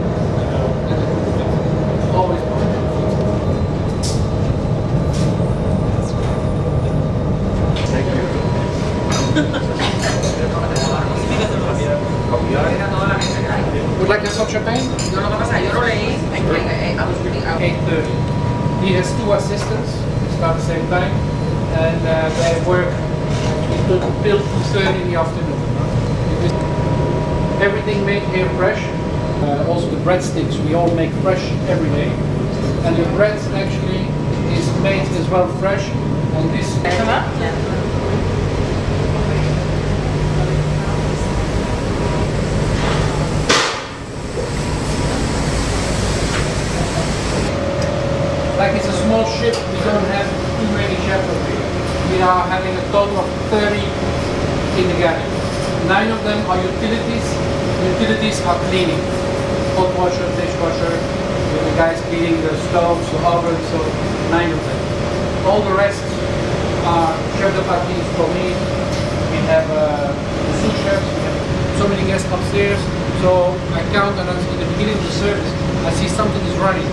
always Would like a shot champagne? No, no pasa, yo lo leí. I was reading out. 8:30. He has 2 assistants, start at the same time, and they work till 2:30 in the afternoon. Everything made here fresh. Also the breadsticks, we all make fresh every day. And the bread actually is made as well fresh. And this... like it's a small ship, we don't have too many chefs over here. We are having a total of 30 in the galley. 9 of them are utilities. Utilities are cleaning. Hot washer, dishwasher, the guys cleaning the stoves, the oven, so 9 of them. All the rest are chef de parties for me. We have sous chefs, we have so many guests upstairs. So I count, and in the beginning of the service, I see something is running.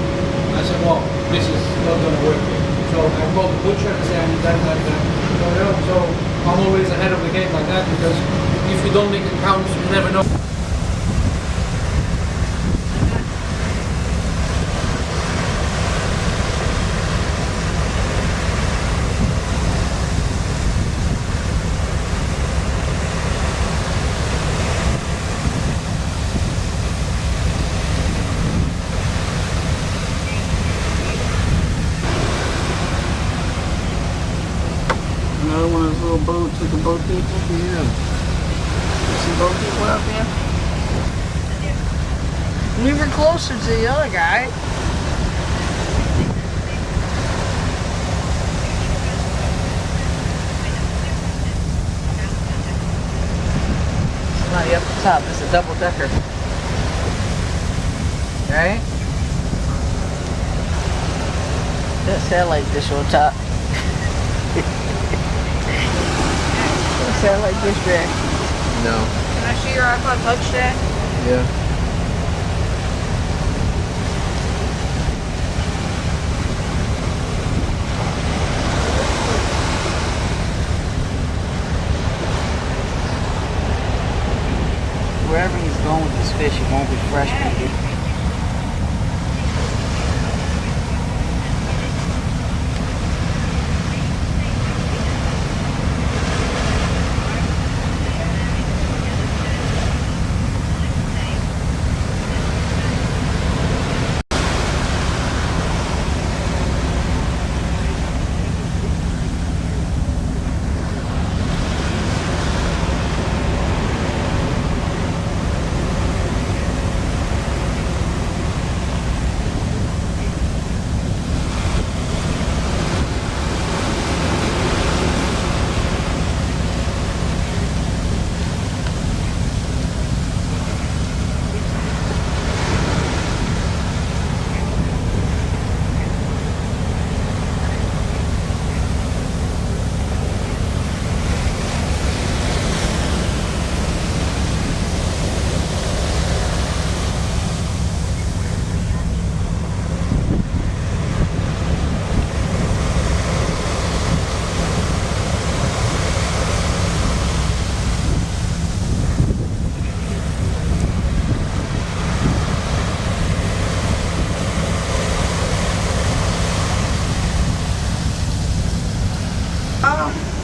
I said, well, this is not going to work here. So I call the butcher and say, I need that, that, that. So I'm always ahead of the game like that, because if you don't make it count, you never know. Another one of those little boats with the boat people. Yeah. See boat people out there? Move her closer to the other guy. It's not up the top, it's a double decker. Right? That satellite dish on top. Satellite dish back. No. Can I see your iPod Touch that? Yeah. Wherever he's going with this fish, it won't be fresh.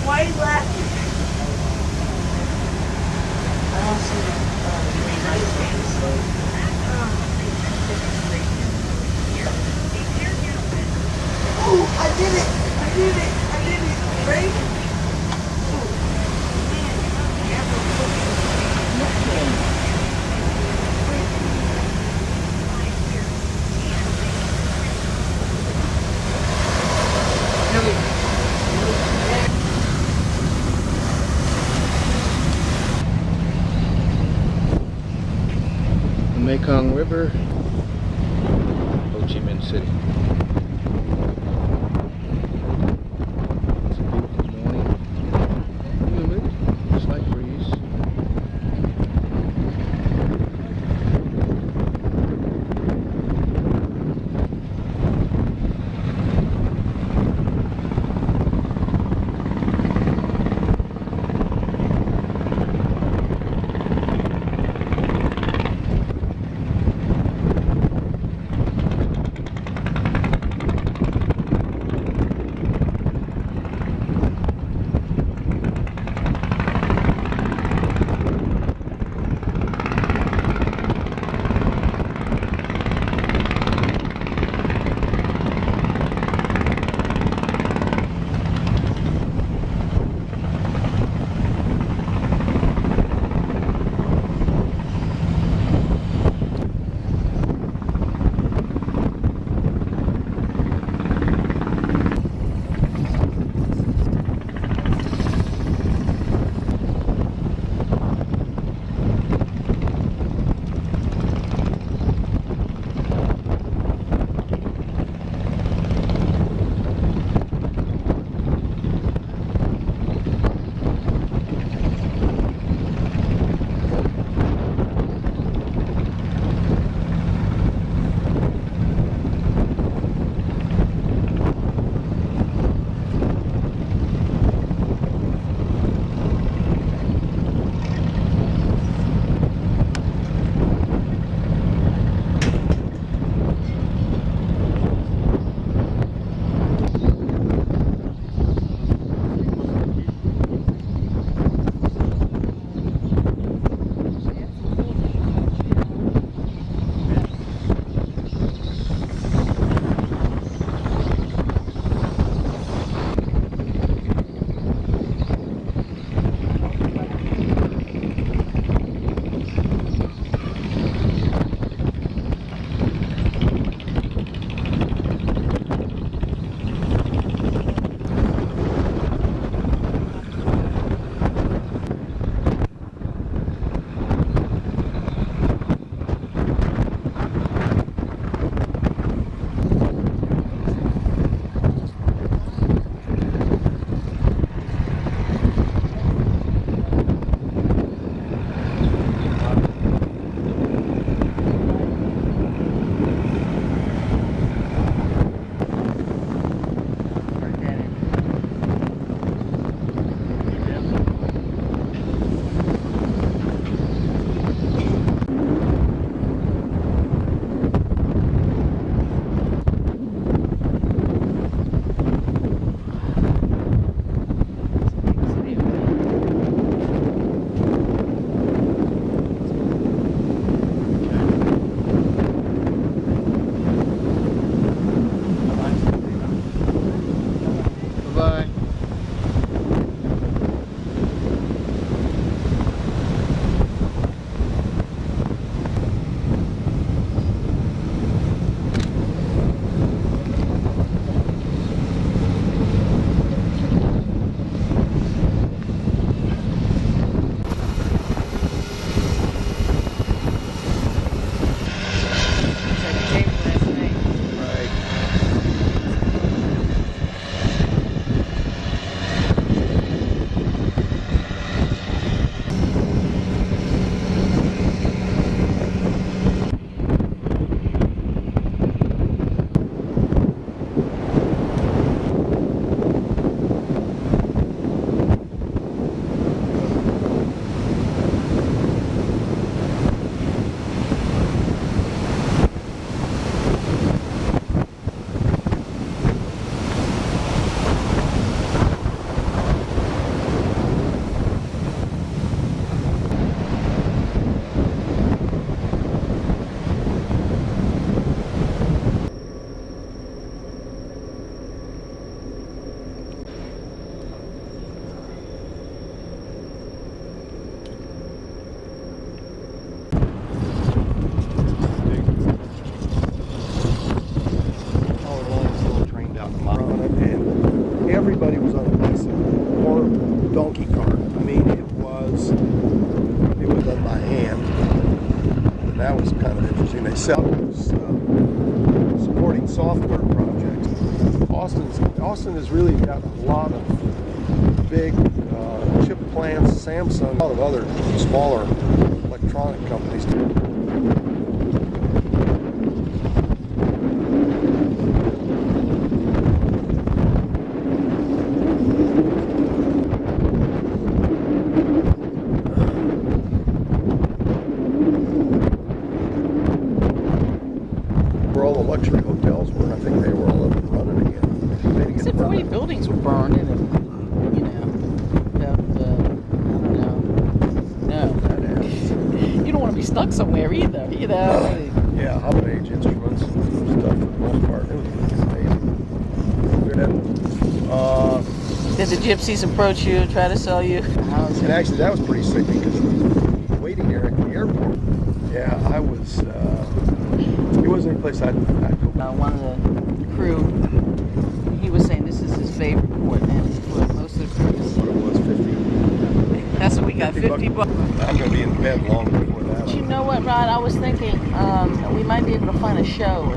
Why are you laughing? I don't see Oh, I did it! I did it! I did it! Right? Mekong River, Ho Chi Minh City. It's a beautiful morning. Humid, slight breeze. supporting software projects. Austin has really got a lot of big chip plants, Samsung, a lot of other smaller electronic companies. Where all the luxury hotels were, I think they were all up and running again. He said 40 buildings were burned in it. You know, no. You don't want to be stuck somewhere either, you know. Yeah, Hobble Age instruments and stuff for the most part. It was amazing. Did the gypsies approach you and try to sell you houses? And actually, that was pretty sickening because the waiting area at the airport. Yeah, I was. It wasn't any place I'd go. One of the crew, he was saying this is his favorite port, and for most of the crew, What it was, 50. that's what we got, 50 bucks. I'm going to be in bed long before that. But you know what, Rod? I was thinking we might be able to find a show.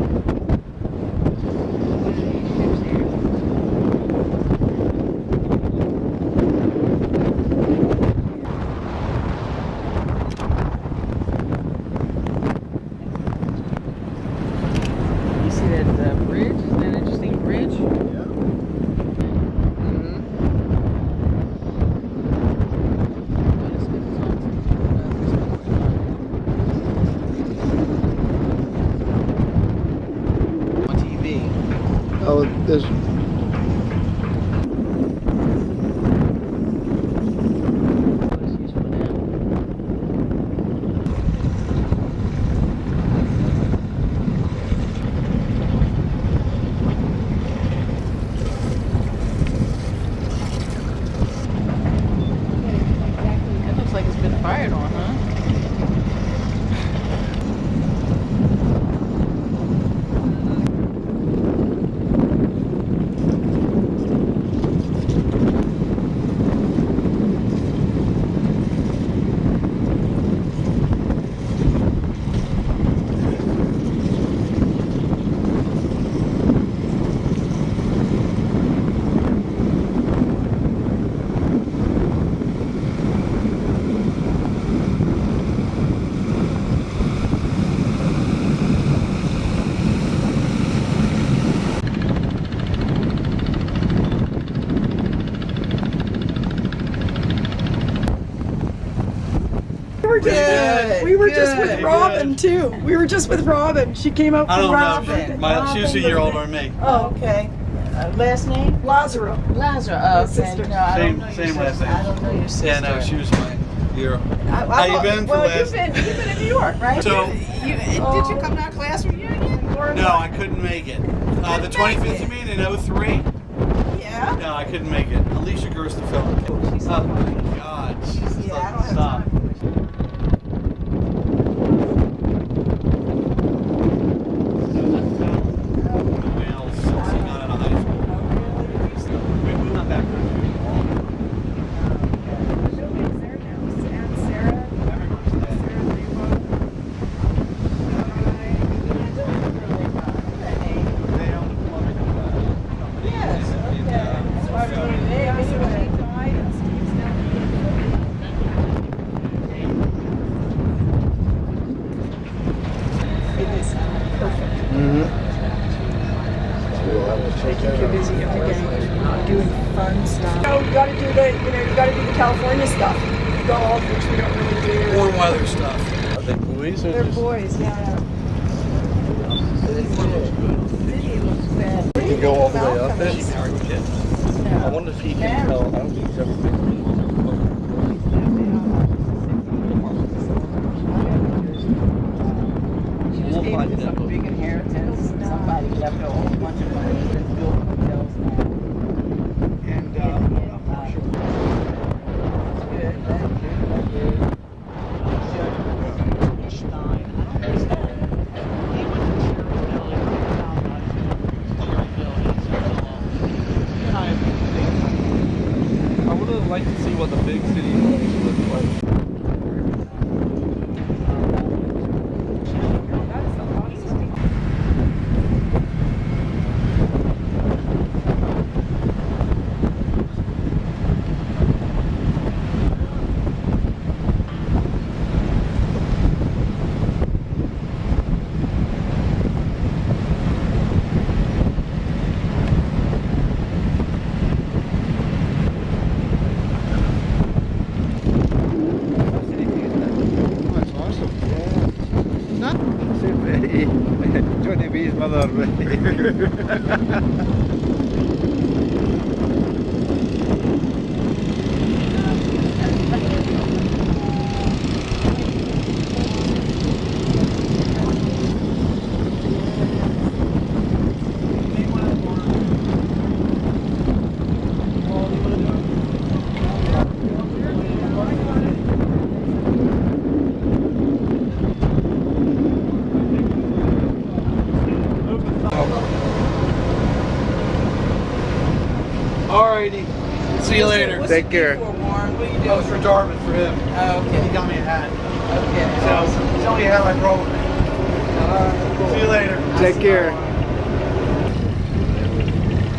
You see that bridge? Isn't that an interesting bridge? Yeah. Oh, there's. That looks like it's been fired on, huh? We were just with Robin too. We were just with Robin. She came out from Robin. She's a year older than me. Oh, okay. Last name? Lazaro. Lazaro. Oh, okay. Sister. No, I don't know your Same sister. last name. I don't know your sister. Yeah, no, she was my hero. How you been for Well, last? you've been in New York, right? So- Did you come to our class reunion? No, I couldn't make it. The 25th, you mean, in 03? Yeah. No, I couldn't make it. Alicia Gerstenfeld. Oh my God. She just doesn't stop. You're busy every day doing fun stuff. You gotta do the California stuff. Golf, which we don't really do. Warm weather stuff. Are they boys or They're just? boys, yeah. We can go all the way up there. She married with kids. I wonder if he can tell. I don't think he's ever been. She just gave me some big inheritance. Somebody left her a whole bunch of money and built hotels now. And It's good. That's good. I would have liked to see what the big city looked like. That is a lot. Alrighty. See you later. Take care. Oh, it's for Darwin, for him. Oh, okay. He got me a hat. Okay. So, it's only a hat I brought with me. See you later. Take care.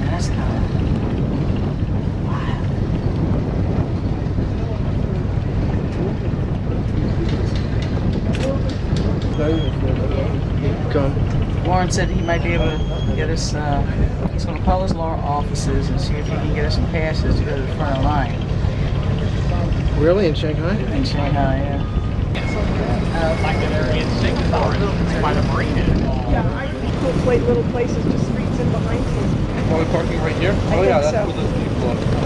That's kind of Come. Warren said he might be able to get us, he's going to call his law offices and see if he can get us some passes to go to the front of the line. Really? In Shanghai? In Shanghai, yeah. Yeah, I cool little places, just streets in behind you. Are we parking right here? I Oh yeah, think that's so. where those people are.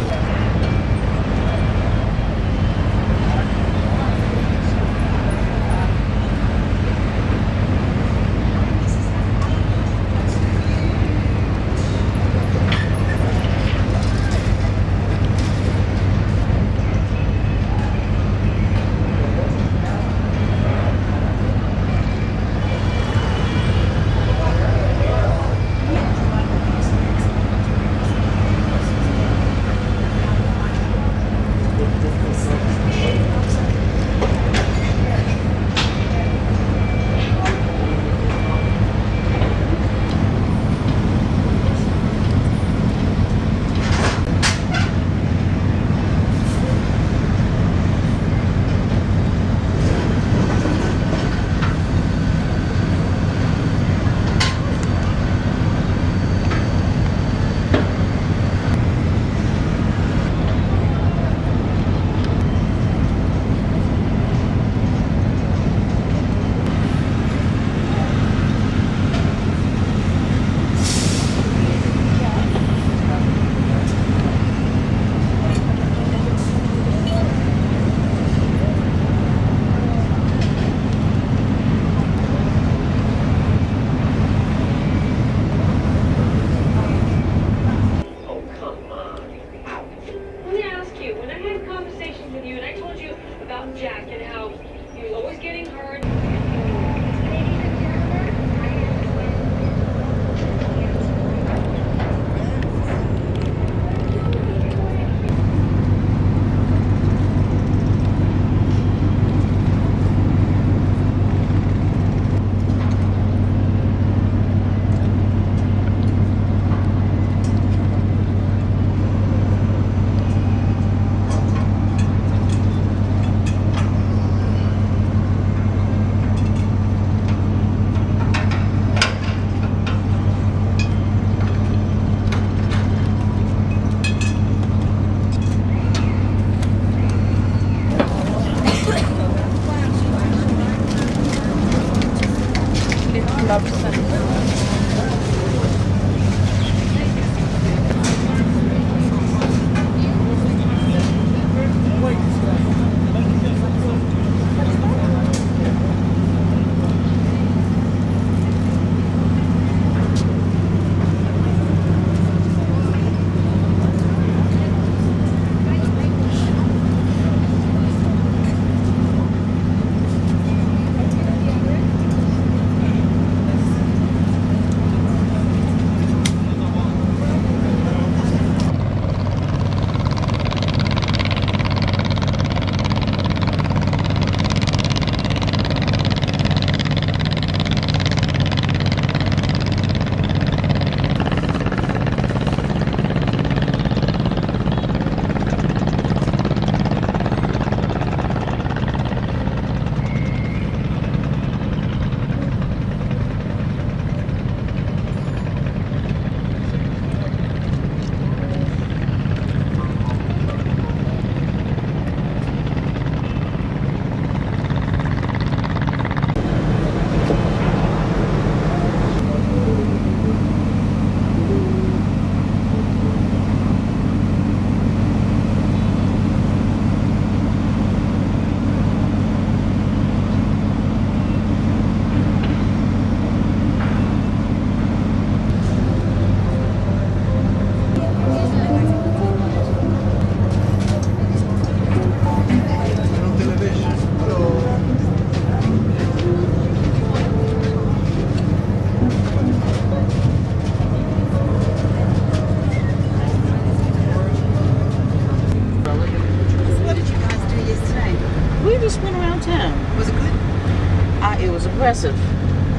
impressive.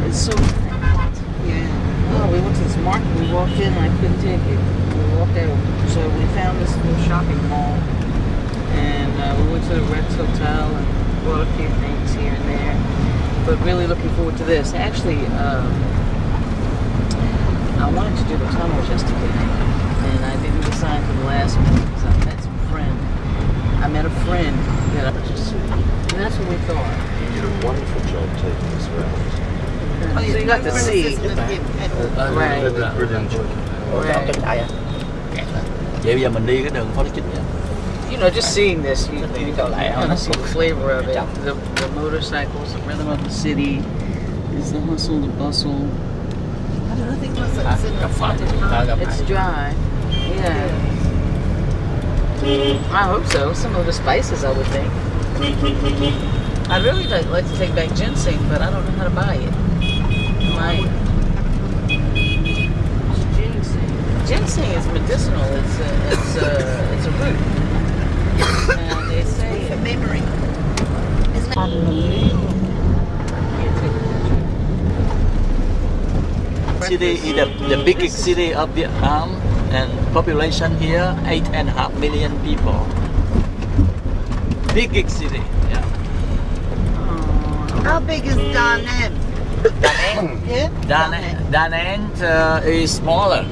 It's so yeah. Oh, we went to this market. We walked in and I couldn't take it. We walked out. So we found this little shopping mall, and we went to the Rex Hotel and bought a few things here and there. But really looking forward to this. Actually, I wanted to do the tunnels yesterday, and I didn't decide for the last minute because I met some friend. I met a friend that I was just, and that's what we thought. You did a wonderful job taking us around. Oh, so you got to see. Right. Brilliant job. Right. Vậy bây giờ mình đi cái đường phố chính. You know, just seeing this, you kind of see the flavor of it. The motorcycles, the rhythm of the city, is the hustle, the bustle. I think it's It's dry. Yeah. I hope so. Some of the spices, I would think. I'd really like to take back ginseng, but I don't know how to buy it. Ginseng is medicinal. It's a root. And they say for memory. Isn't it? City is the biggest city of Vietnam, and population here 8.5 million people. Biggest city. Yeah. How big is Da Nang? Yeah. Da Nang is smaller.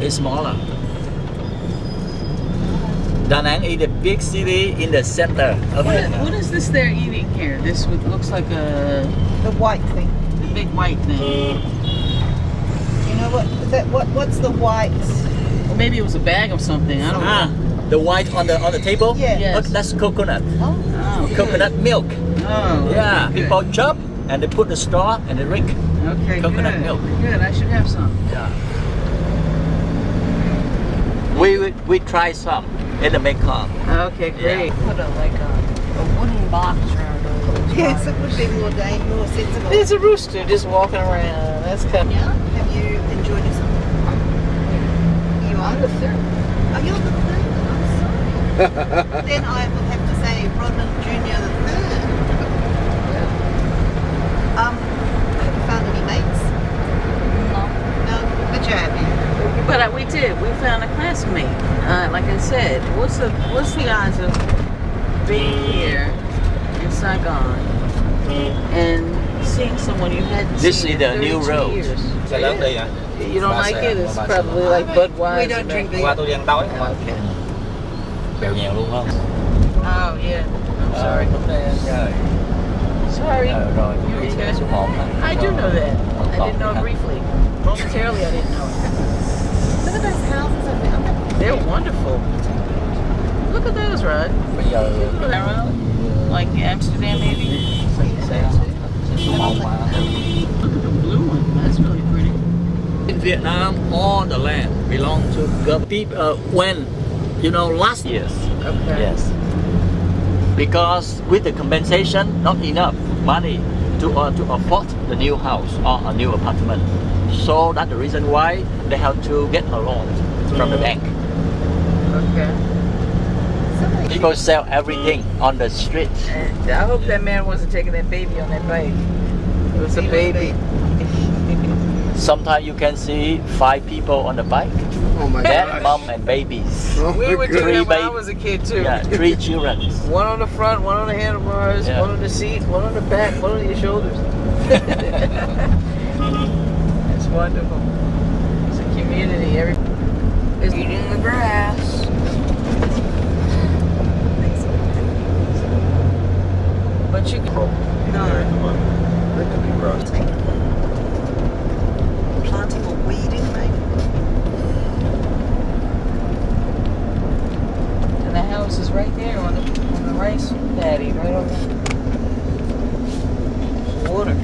It's smaller. Da Nang is the big city in the center of Vietnam. What is this they're eating here? This looks like the white thing. The big white thing. You know what's the white? Or maybe it was a bag of something. I don't know. The white on the table? Yeah. Yes. Look, that's coconut. Oh, Coconut milk. Oh. Yeah. People chop and they put the straw and they drink. Okay. Coconut good. milk. Good. I should have some. Yeah. We try some in the Mekong. Okay, great. Put a wooden box around it. Yes, it would be more sensible. There's a rooster just walking around. That's kind of. Yeah. Have you enjoyed yourself? You are the third. Oh, you're the third. I'm sorry. Then I will have to say Rodman Jr. the third. Have you found any mates? No. No, but you're happy. But we did. We found a classmate. Like I said, what's the odds of being here in Saigon and seeing someone you hadn't This seen is the in new 32 road. years? You don't like it? It's probably like Budweiser. We don't drink beer. Qua tôi đi ăn tối. Bèo nhèo luôn không? Oh yeah. I'm sorry. Sorry. Rồi, You đi okay? số 1. I do know that. I didn't know it briefly. Momentarily, I didn't know it. Look at those houses over there. They're wonderful. Look at those, Rod. Bây giờ Like Amsterdam, maybe. số 1 mà. Look at the blue one. That's really pretty. In Vietnam, all the land belong to government. People when last years. Okay. Yes. Because with the compensation, not enough money to afford the new house or a new apartment. So that's the reason why they have to get a loan from the bank. Okay. People sell everything on the street. And I hope that man wasn't taking that baby on that bike. It was a baby. Sometimes you can see 5 people on the bike. Oh my Dad, gosh. mom, and babies. Oh We my were goodness. doing that when I was a kid too. Yeah, 3 children. One on the front, one on the handlebars, Yeah. one on the seat, one on the back, one on your shoulders. It's wonderful. It's a community. It's Eating the grass. But you can. No. That could be gross. Planting or weeding, maybe. And the house is right there on the rice paddy, right on the water.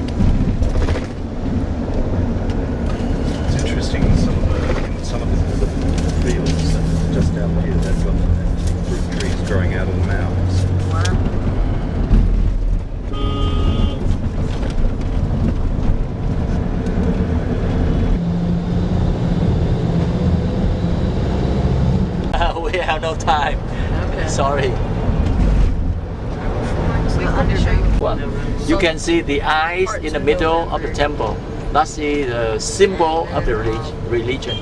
It's interesting in some of the fields just out here they've got fruit trees growing out of the mounds. Wow. We have no time. Okay. Sorry. one. You can see the eyes in the middle of the temple. That's the symbol of the religion.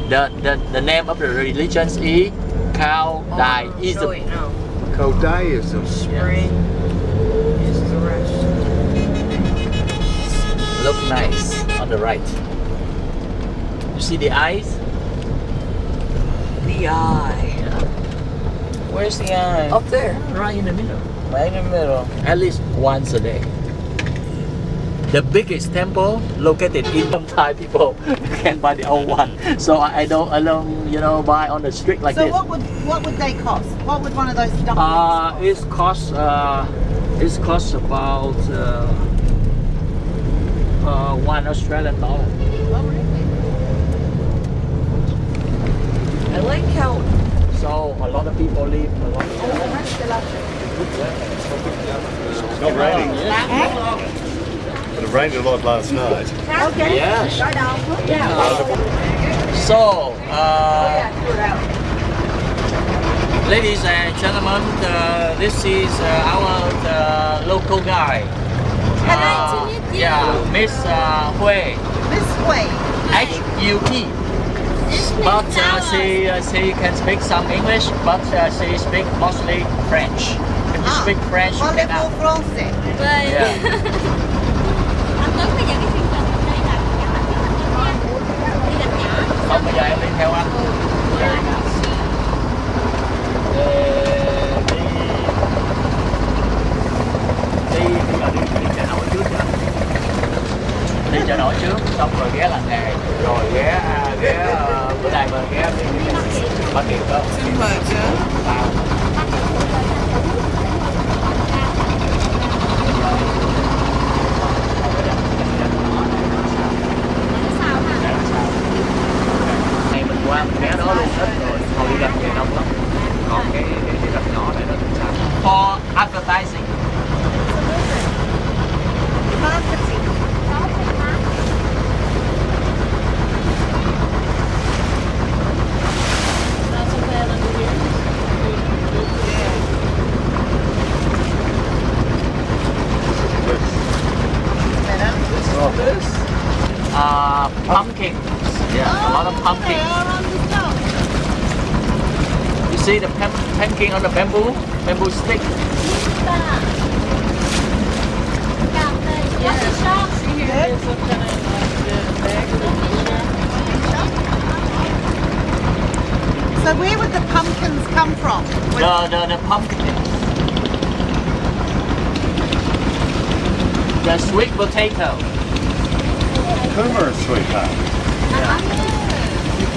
The name of the religion is Cathay. Cathaism. Spring is the rest. Look nice on the right. You see the eyes? The eye. Where's the eye? Up there, right in the middle. Right in the middle. At least once a day. The biggest temple located in Thai people can buy the old one. So I don't buy on the street like So this. what would they cost? What would one of those dumplings cost? It costs about $1 Australian. Oh, really? I like how. So a lot of people live a lot of It's not raining yet. But it rained a lot last night. Okay. Yes. Yeah. So, ladies and gentlemen, this is our local guide. Yeah, Miss Hui. Miss Hui. H-U-T. But she can speak some English, but she speaks mostly French. If you speak French, you cannot. français. Yeah. Không, bây giờ em đi theo anh. Đi chợ nổi trước cho anh. Đi chợ nổi trước, xong rồi ghé làng nghề, rồi ghé bữa nay mà ghé Bà Kiệt đó. Qua mình ghé đó luôn hết rồi, hồi đi gặp về đông lắm. Còn cái rạch nhỏ này nó cũng sao. For advertising. Marketing. Pumpkins. Yeah, a lot of pumpkins. You see the pumpkin on the bamboo stick? So where would the pumpkins come from? The pumpkins. The sweet potato. Kumara sweetheart.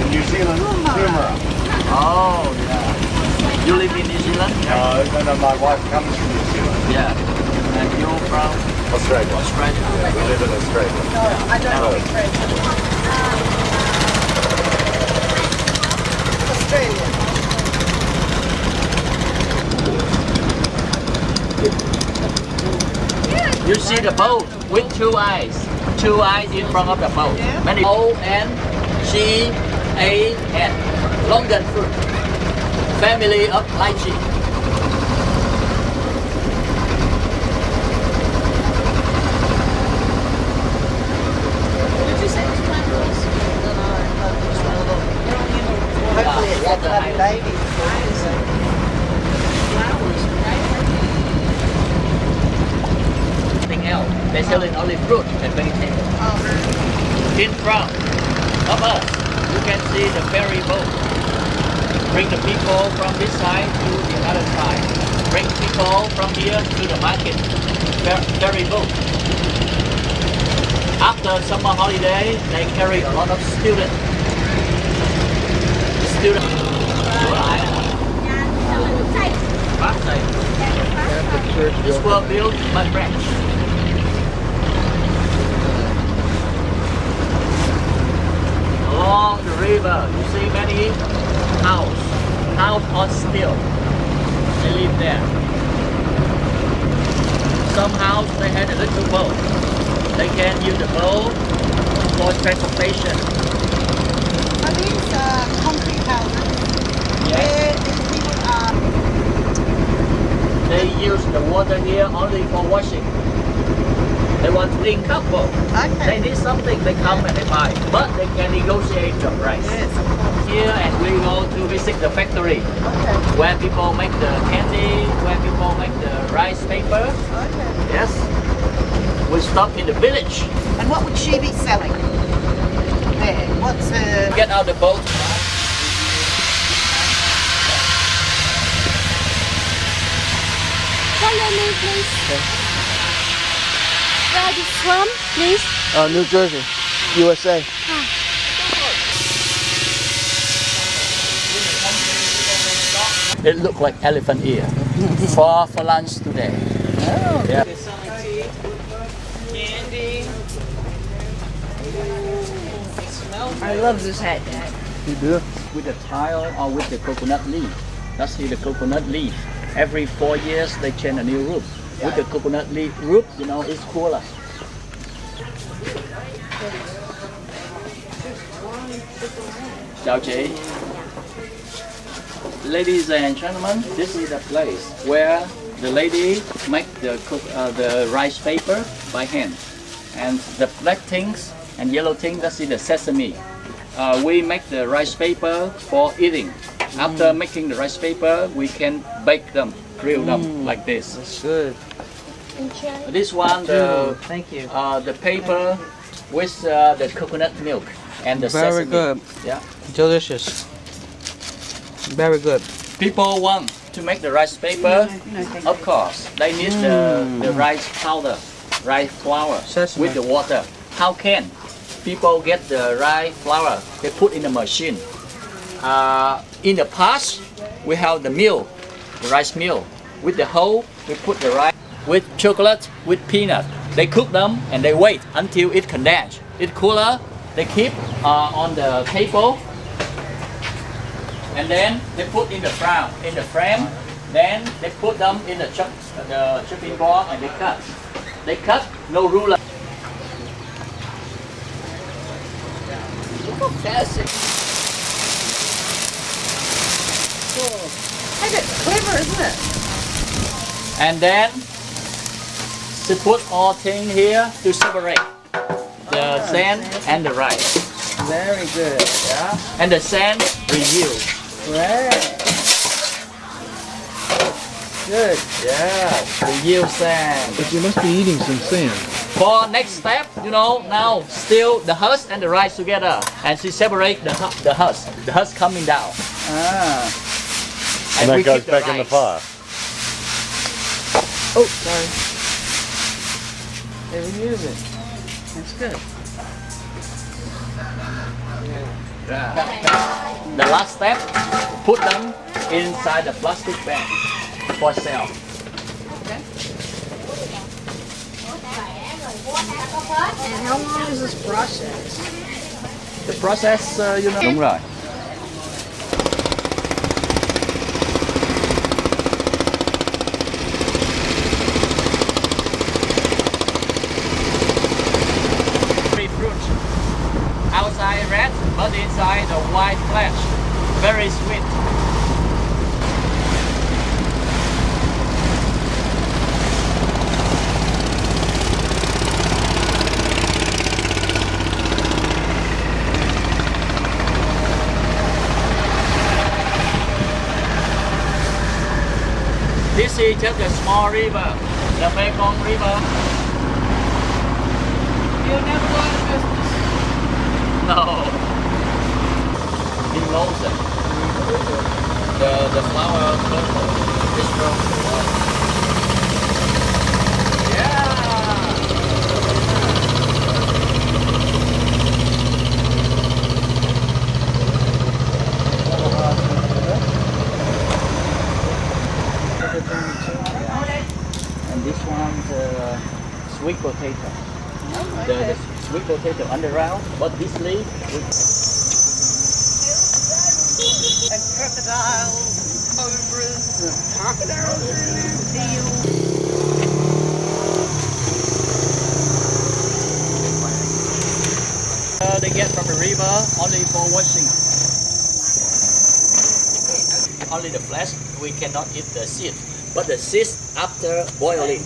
In New Zealand, Kumara. Oh, yeah. You live in New Zealand? No, my wife comes from New Zealand. Yeah. And you're from? Australia. Australia. Yeah, we live in Australia. No, I don't speak French. Australia. You see the boat with two eyes. Two eyes in front of the boat. Yeah. Many O-N-G-A-N. Longan fruit. Family of lychee. Did you say it's plantains? Hopefully it's a bloody baby. Else. They're selling only fruit and vegetables. In front of us, you can see the ferry boat. Bring the people from this side to the other side. Bring people from here to the market. Ferry boat. After summer holiday, they carry a lot of students. This was built by French. Along the river, you see many house on steel. They live there. Some house they had a little boat. They can use the boat for transportation. Are these concrete houses? Yes. Where these people are? They use the water here only for washing. They want to link couple. They need something, they come and they buy. But they can negotiate the price. Yes. Here and we go to visit the factory. Where people make the candy, where people make the rice paper. Yes. We stop in the village. And what would she be selling? There. What's her... Get out the boat. Follow me, please. Where are you from, please? New Jersey, USA. It looked like elephant ear. for lunch today. Oh, yeah. they're selling tea, candy. I love this hat, Dad. You do? With the tile or with the coconut leaf. That's here the coconut leaf. Every 4 years they change a new roof. With the coconut leaf roof, you know, it's cooler. Chào chị. Ladies and gentlemen, this is the place where the lady make the rice paper by hand. And the black things and yellow things, that's the sesame. We make the rice paper for eating. After making the rice paper, we can bake them, grill them like this. That's good. This one, thank you. The paper with the coconut milk and the Very sesame. good. Yeah. Delicious. Very good. People want to make the rice paper, of course, they need the rice powder, rice flour with the water. How can people get the rice flour? They put in the machine. In the past, we have the mill, the rice mill. With the hoe, we put the rice with chocolate, with peanut. They cook them and they wait until it condense. It's cooler. They keep on the table, and then they put in the frame. Then they put them in the chopping board and they cut. They cut, no ruler. Look how fast it Hey, that's clever, isn't it? And then they put all things here to separate the sand and the rice. Very good. Yeah. And the sand reuse. Right. Good. Yeah. Reuse sand. But you must be eating some sand. For next step, you know, now still the husk and the rice together, and she separate the husk. The husk coming down. And that we goes keep back in the fire. Oh, sorry. They reuse it. That's good. Yeah. The last step, put them inside the plastic bag for sale. Okay. And how long is this process? The process, you know. Đúng rồi. Outside red, but inside the white flesh. Very sweet. This is just a small river, the Mekong River. You never go out of business. No. Immersion. The flower purple is from and this one's sweet potato. The sweet potato underground, but this leaf And crocodiles, cobras, crocodiles, eels. they get from the river only for washing. Only the flesh, we cannot eat the seed. but the cyst after boiling.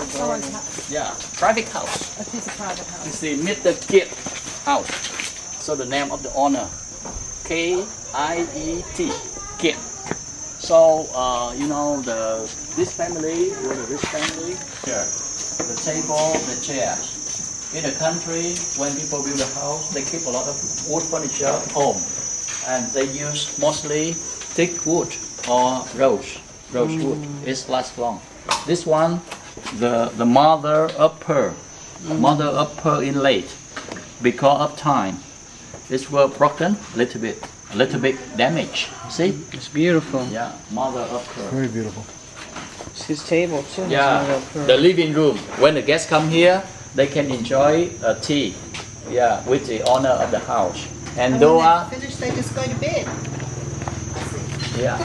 Someone's house. Yeah, private house. A piece of private house. You see, Mr. Kiet house. So the name of the owner, K-I-E-T, Kiet. So you know this family, what is this family? Here. The table, the chairs. In the country, when people build a house, they keep a lot of wood furniture home, and they use mostly thick wood or rosewood. It lasts long. This one, the mother of pearl, inlaid. Because of time, it was broken a little bit damaged. See? It's beautiful. Yeah, mother of pearl. Very beautiful. It's his table too. Yeah, the living room. When the guests come here, they can enjoy a tea. Yeah, with the owner of the house. And when Doa. they finish, they just go to bed. Yeah.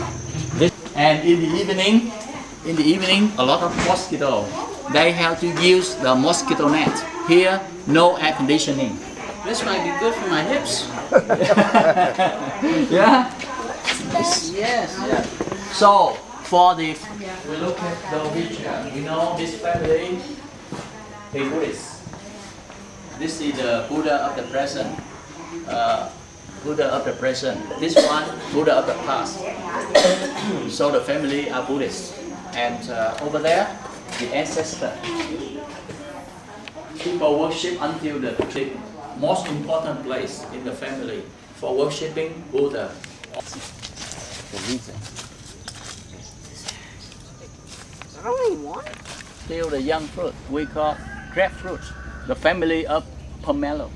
And in the evening, a lot of mosquito. They have to use the mosquito net. Here, no air conditioning. This might be good for my hips. Yeah. Yes. So for we look at the picture. You know this family, they Buddhist. This is the Buddha of the present. Buddha of the present. This one, Buddha of the past. So the family are Buddhists. And over there, the ancestor. People worship until the most important place in the family for worshiping Buddha. The reason. Only one? Still the young fruit, we call grapefruit. The family of pomelo.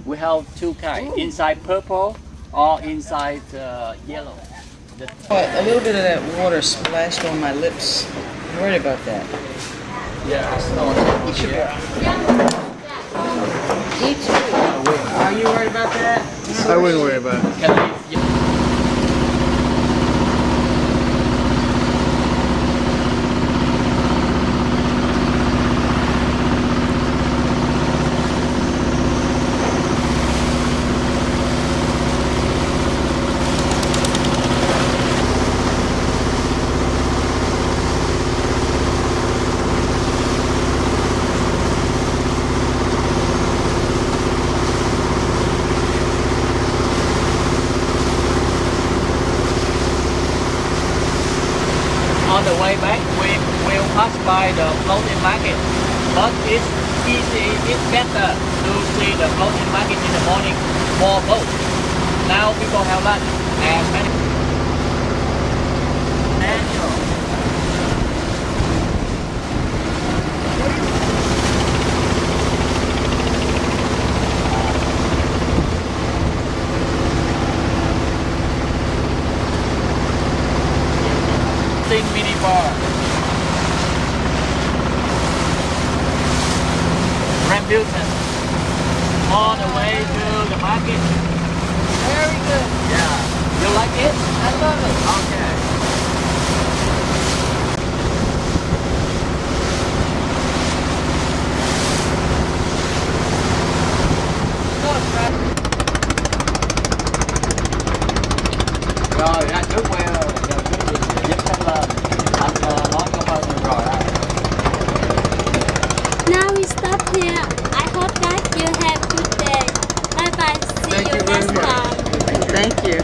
We have two kinds, inside purple or inside yellow. A little bit of that water splashed on my lips. I'm worried about that. Yeah, it's not. You too. Are you worried about that? I wouldn't worry about it. On the way back, we will pass by the floating market, but it's better to see the floating market in the morning, more boats. Now people have lunch and many. Mini bar. Rambutan. All the way to the market. Very good. Yeah. You like it? I love it. Okay. Rồi, ra trước quay rồi. Now we stop here. I hope that you have a good day. Bye bye. See you next time. Thank you.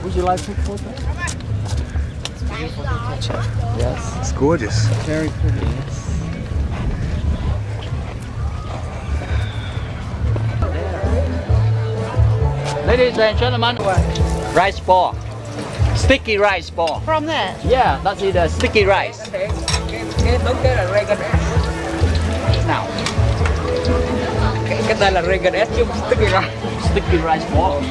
Would you like to take a photo? It's beautiful picture. Yes. It's gorgeous. Very pretty. Yes. Ladies and gentlemen, rice ball. Sticky rice ball. From that? Yeah, that's it, sticky rice. Nào. Cái đây là Reagan S chứ sticky rice. Sticky rice ball.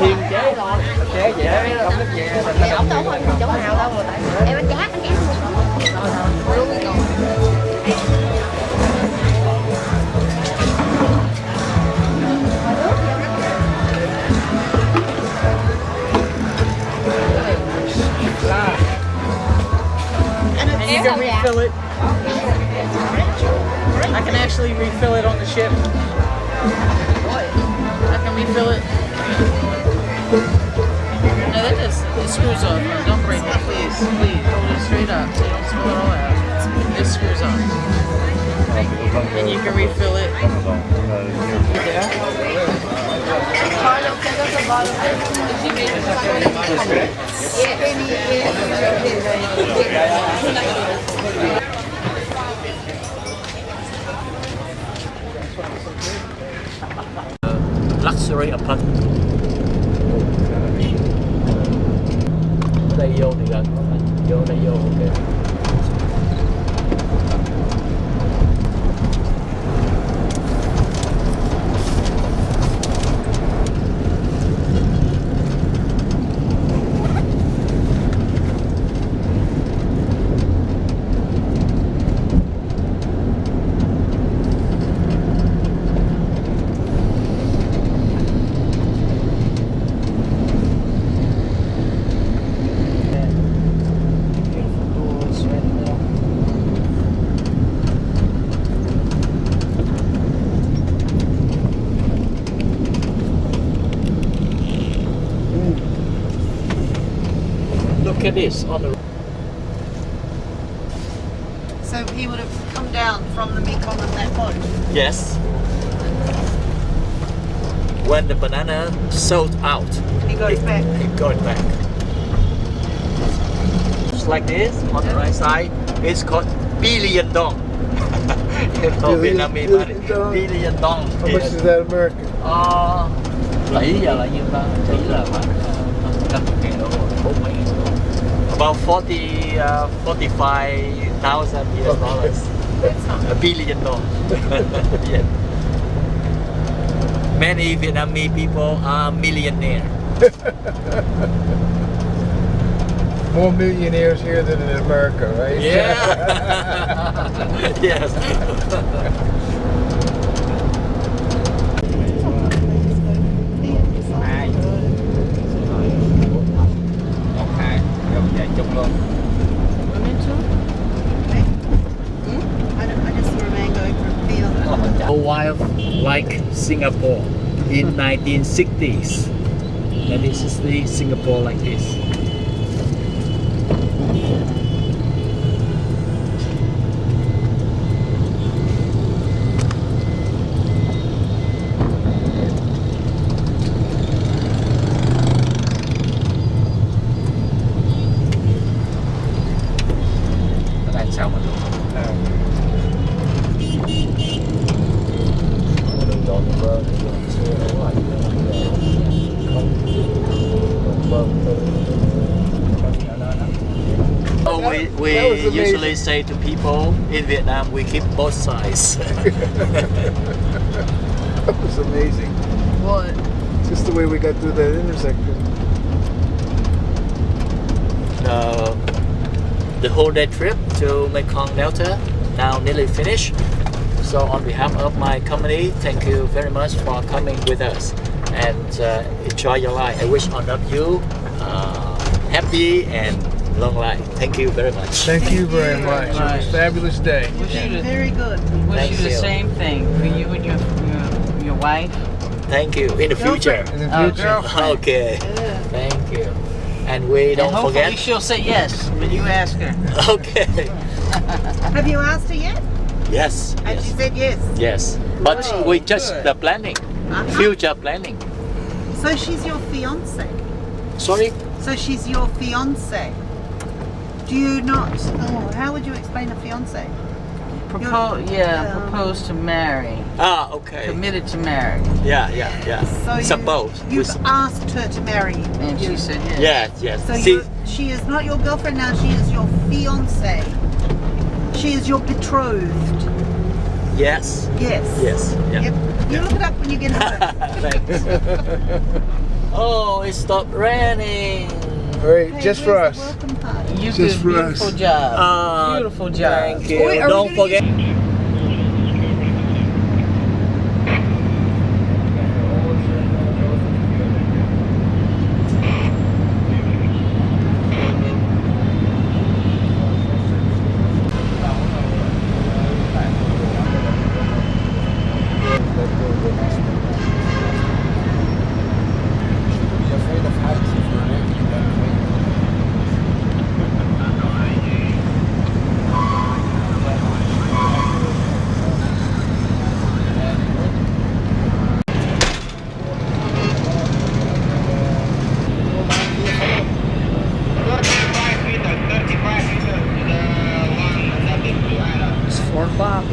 Thiên chế thôi. Chế vậy đó, không có gì. Không đâu có chỗ nào đâu mà tại. Em ăn chát luôn. You can refill it. I can actually refill it on the ship. I can refill it. No, that just it screws off. Don't break it, please. Please hold it straight up so you don't spill it all out. It screws off. And you can refill it. Luxury apartment. Đây vô thì gần, vô đây vô ok. Look at this on the. So he would have come down from the Mekong on that boat? Yes. When the banana sold out, He got it back. He got it back. Just like this on the right side, it's called billion dong. You know, Vietnamese money. Billion dong. How much is that American? Tỷ giờ là nhiêu ta? Tỷ là khoảng 50.000 đô, 40 đô. About 45,000 US dollars. A billion dollars. Yeah. Many Vietnamese people are millionaire. More millionaires here than in America, right? Yeah. Yes. A while like Singapore in 1960s. And this is the Singapore like this. We usually say to people in Vietnam, we keep both sides. That was amazing. What? Just the way we got through that intersection. The whole day trip to Mekong Delta now nearly finished. So on behalf of my company, thank you very much for coming with us and enjoy your life. I wish all of you happy and long life. Thank you very much. Thank you very much. It was a fabulous day. Very good. Wish you the same thing for you and your wife. Thank you. In the future. In the future. Okay. Thank you. And we don't hopefully forget. She'll say yes when you ask her. Okay. Have you asked her yet? Yes. And she said yes. Yes. But we just the planning. Future planning. So she's your fiance. Sorry? So she's your fiance. Do you not? Oh, how would you explain a fiance? Proposed to marry. Ah, okay. Committed to marry. Yeah. So Suppose. You've asked her to marry you. And she said yes. Yes. So See, she is not your girlfriend now, she is your fiance. She is your betrothed. yes. Yes. Yes. Yeah. Yep. You look it up when you get home. Thanks. Oh, it stopped raining. Right, just for us. Welcome party. You Just did for beautiful us. job. Beautiful job. Thank you. Don't forget. 4 o'clock.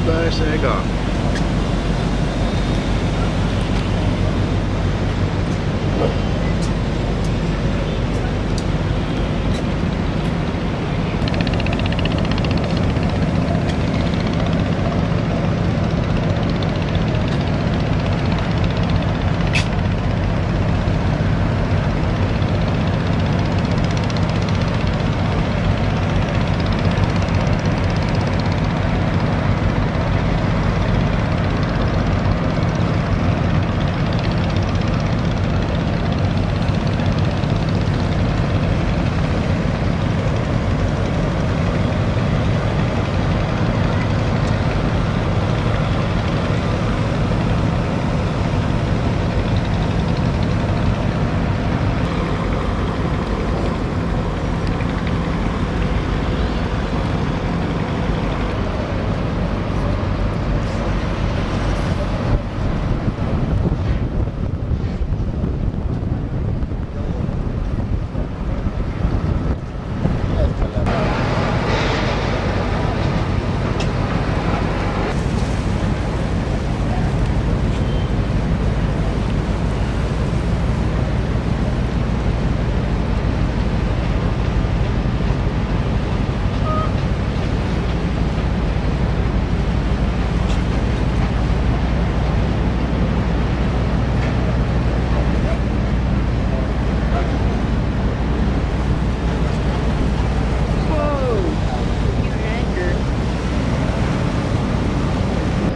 By Saigon.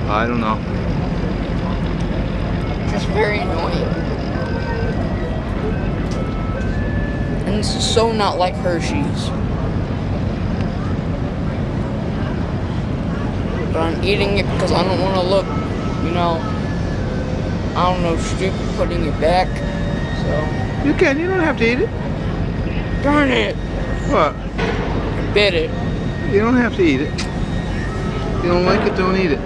I don't know. Just very annoying. And it's so not like Hershey's. But I'm eating it because I don't want to look, you know, I don't know, stupid putting it back. So. You can, you don't have to eat it. Darn it. What? I bit it. You don't have to eat it. If you don't like it, don't eat it.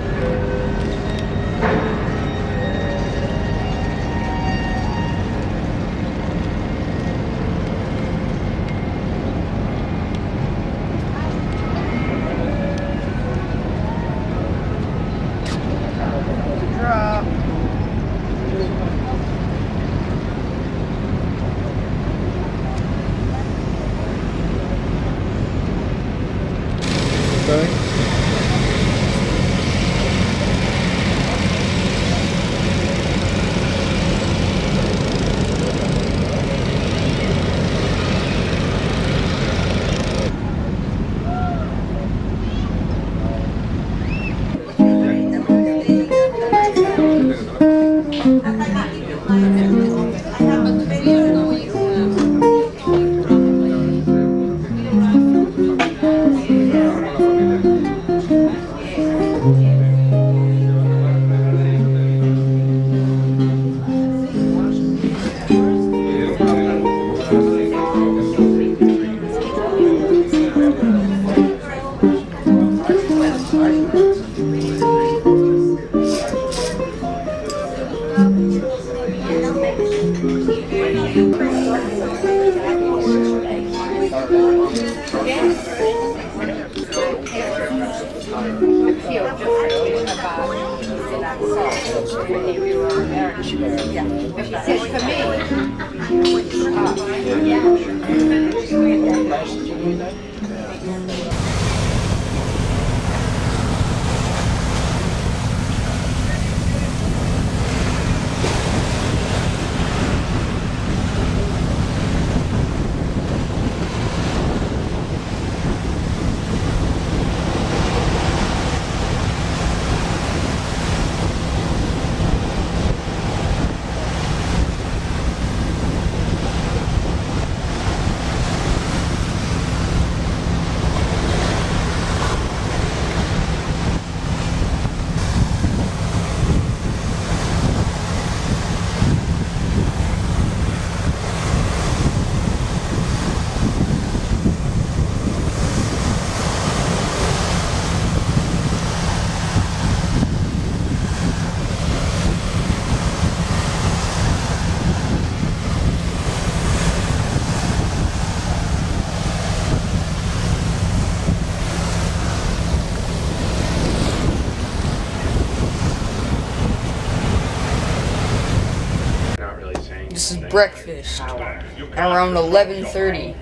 This is breakfast. Around 11:30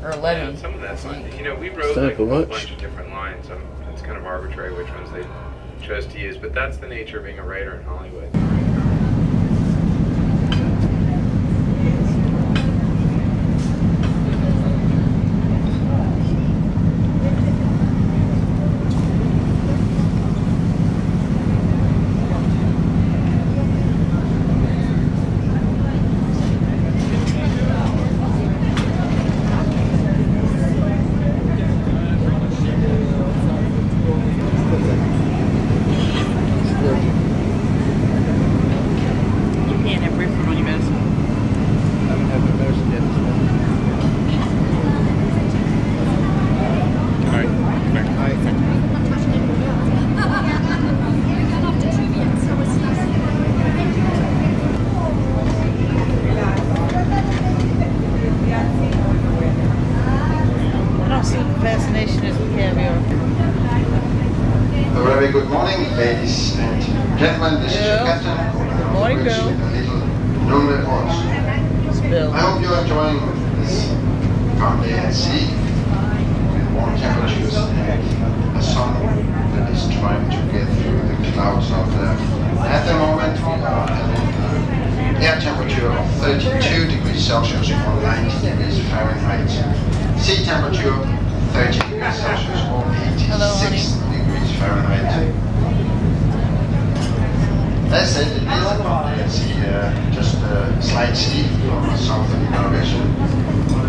or 11. Some of that's like, you know, we wrote time like for a lunch. bunch of different lines. It's kind of arbitrary which ones they chose to use, but that's the nature of being a writer in Hollywood. A very good morning, ladies and gentlemen. This is your captain. Good morning, Bill. A little noon report. I hope you're enjoying this calm day at sea with warm temperatures and a sun that is trying to get through the clouds out there. At the moment, we are having an air temperature of 32 degrees Celsius or 90 degrees Fahrenheit. Sea temperature 30 degrees Celsius or 86 degrees Fahrenheit. As said, it is a calm day at sea, just a slight sea from southerly direction.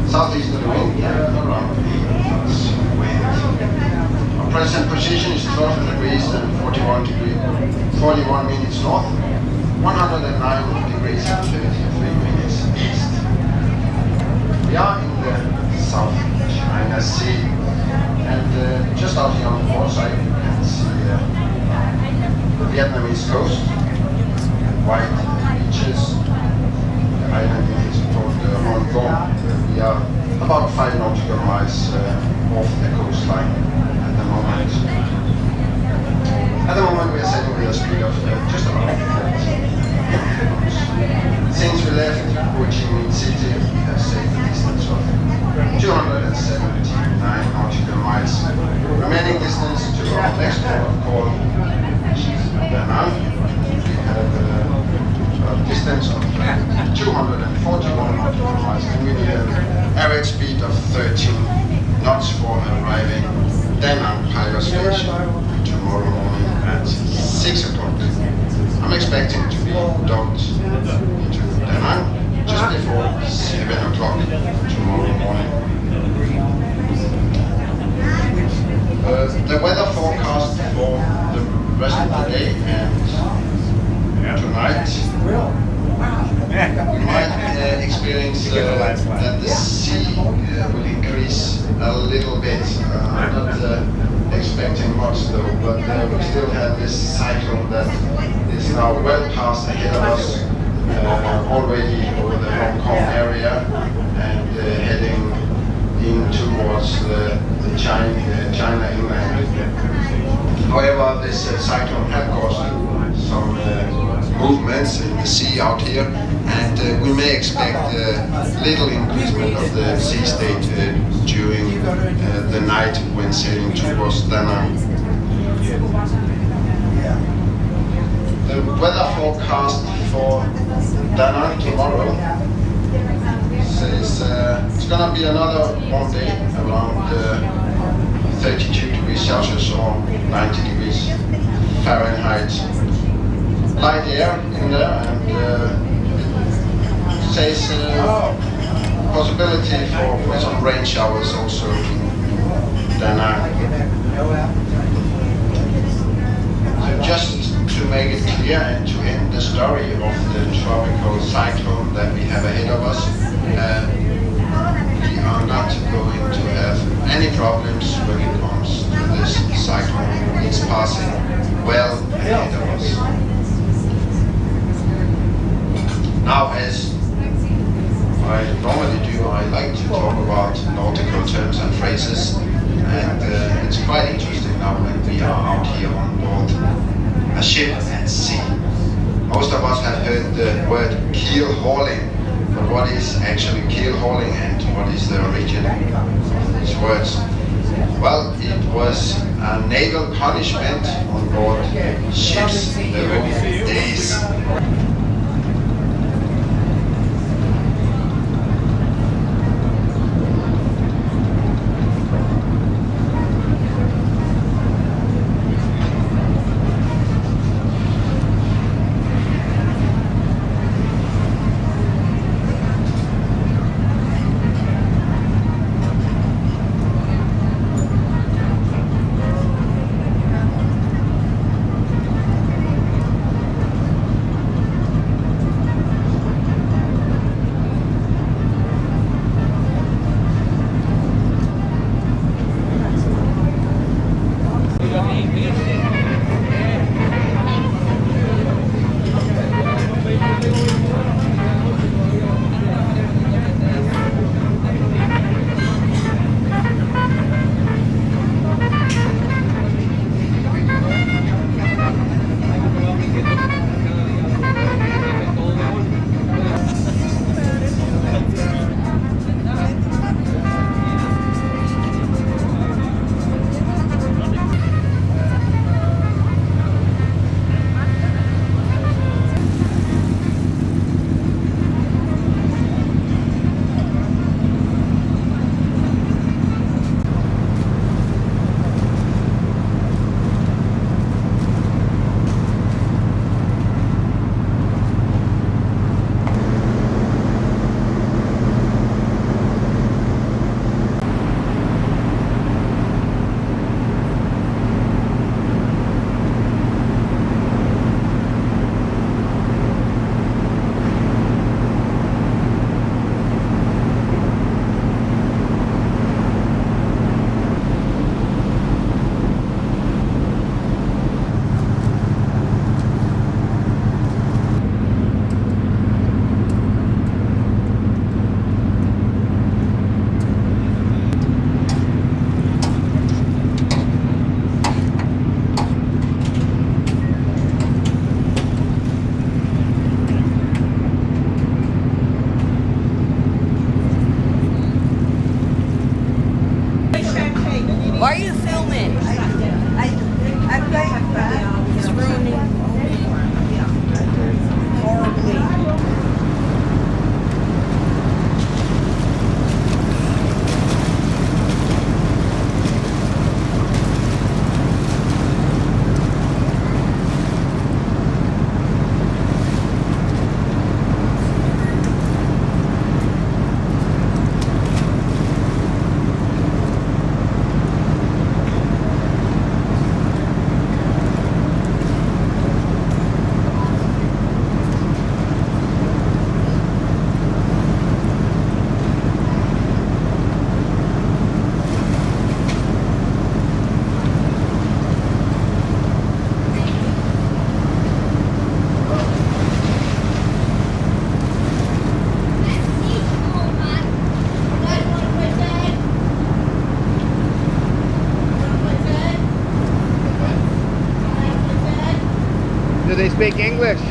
Southeasterly wind, around 8 knots wind. Our present position is 12 degrees and 41 minutes north, 109 degrees and 33 minutes east. We are in the South China Sea, and just out here on the port side you can see the Vietnamese coast, white beaches. The island is called Hong Kong. We are about 5 nautical miles off the coastline at the moment. At the moment we are sailing with a speed of just about 30 knots. Since we left Ho Chi Minh City, we have sailed a distance of 279 nautical miles. Remaining distance to our next port of call, which is Da Nang. We have a distance of 241 nautical miles, and we need an average speed of 13 knots for arriving Da Nang Power Station tomorrow morning at 6 o'clock. I'm expecting to be docked into Da Nang just before 7 o'clock tomorrow morning. The weather forecast for the rest of the day and tonight, we might experience that the sea will increase a little bit. I'm not expecting much though, but we still have this cyclone that is now well past ahead of us, already over the Hong Kong area and heading in towards the China inland. However, this cyclone has caused some movements in the sea out here, and we may expect little increasement of the sea state during the night when sailing towards Da Nang. The weather forecast for Da Nang tomorrow says it's going to be another warm day around 32 degrees Celsius or 90 degrees Fahrenheit. Light air in there, and it says possibility for some rain showers also in Da Nang. So just to make it clear and to end the story of the tropical cyclone that we have ahead of us, we are not going to have any problems when it comes to this cyclone. It's passing well ahead of us. Now, as I normally do, I like to talk about nautical terms and phrases, and it's quite interesting now that we are out here on board a ship at sea. Most of us have heard the word keel hauling, But what is actually keel hauling and what is the origin of these words? Well, it was a naval punishment on board ships in the old days. Why are you filming? It's ruining horribly. Do they speak English?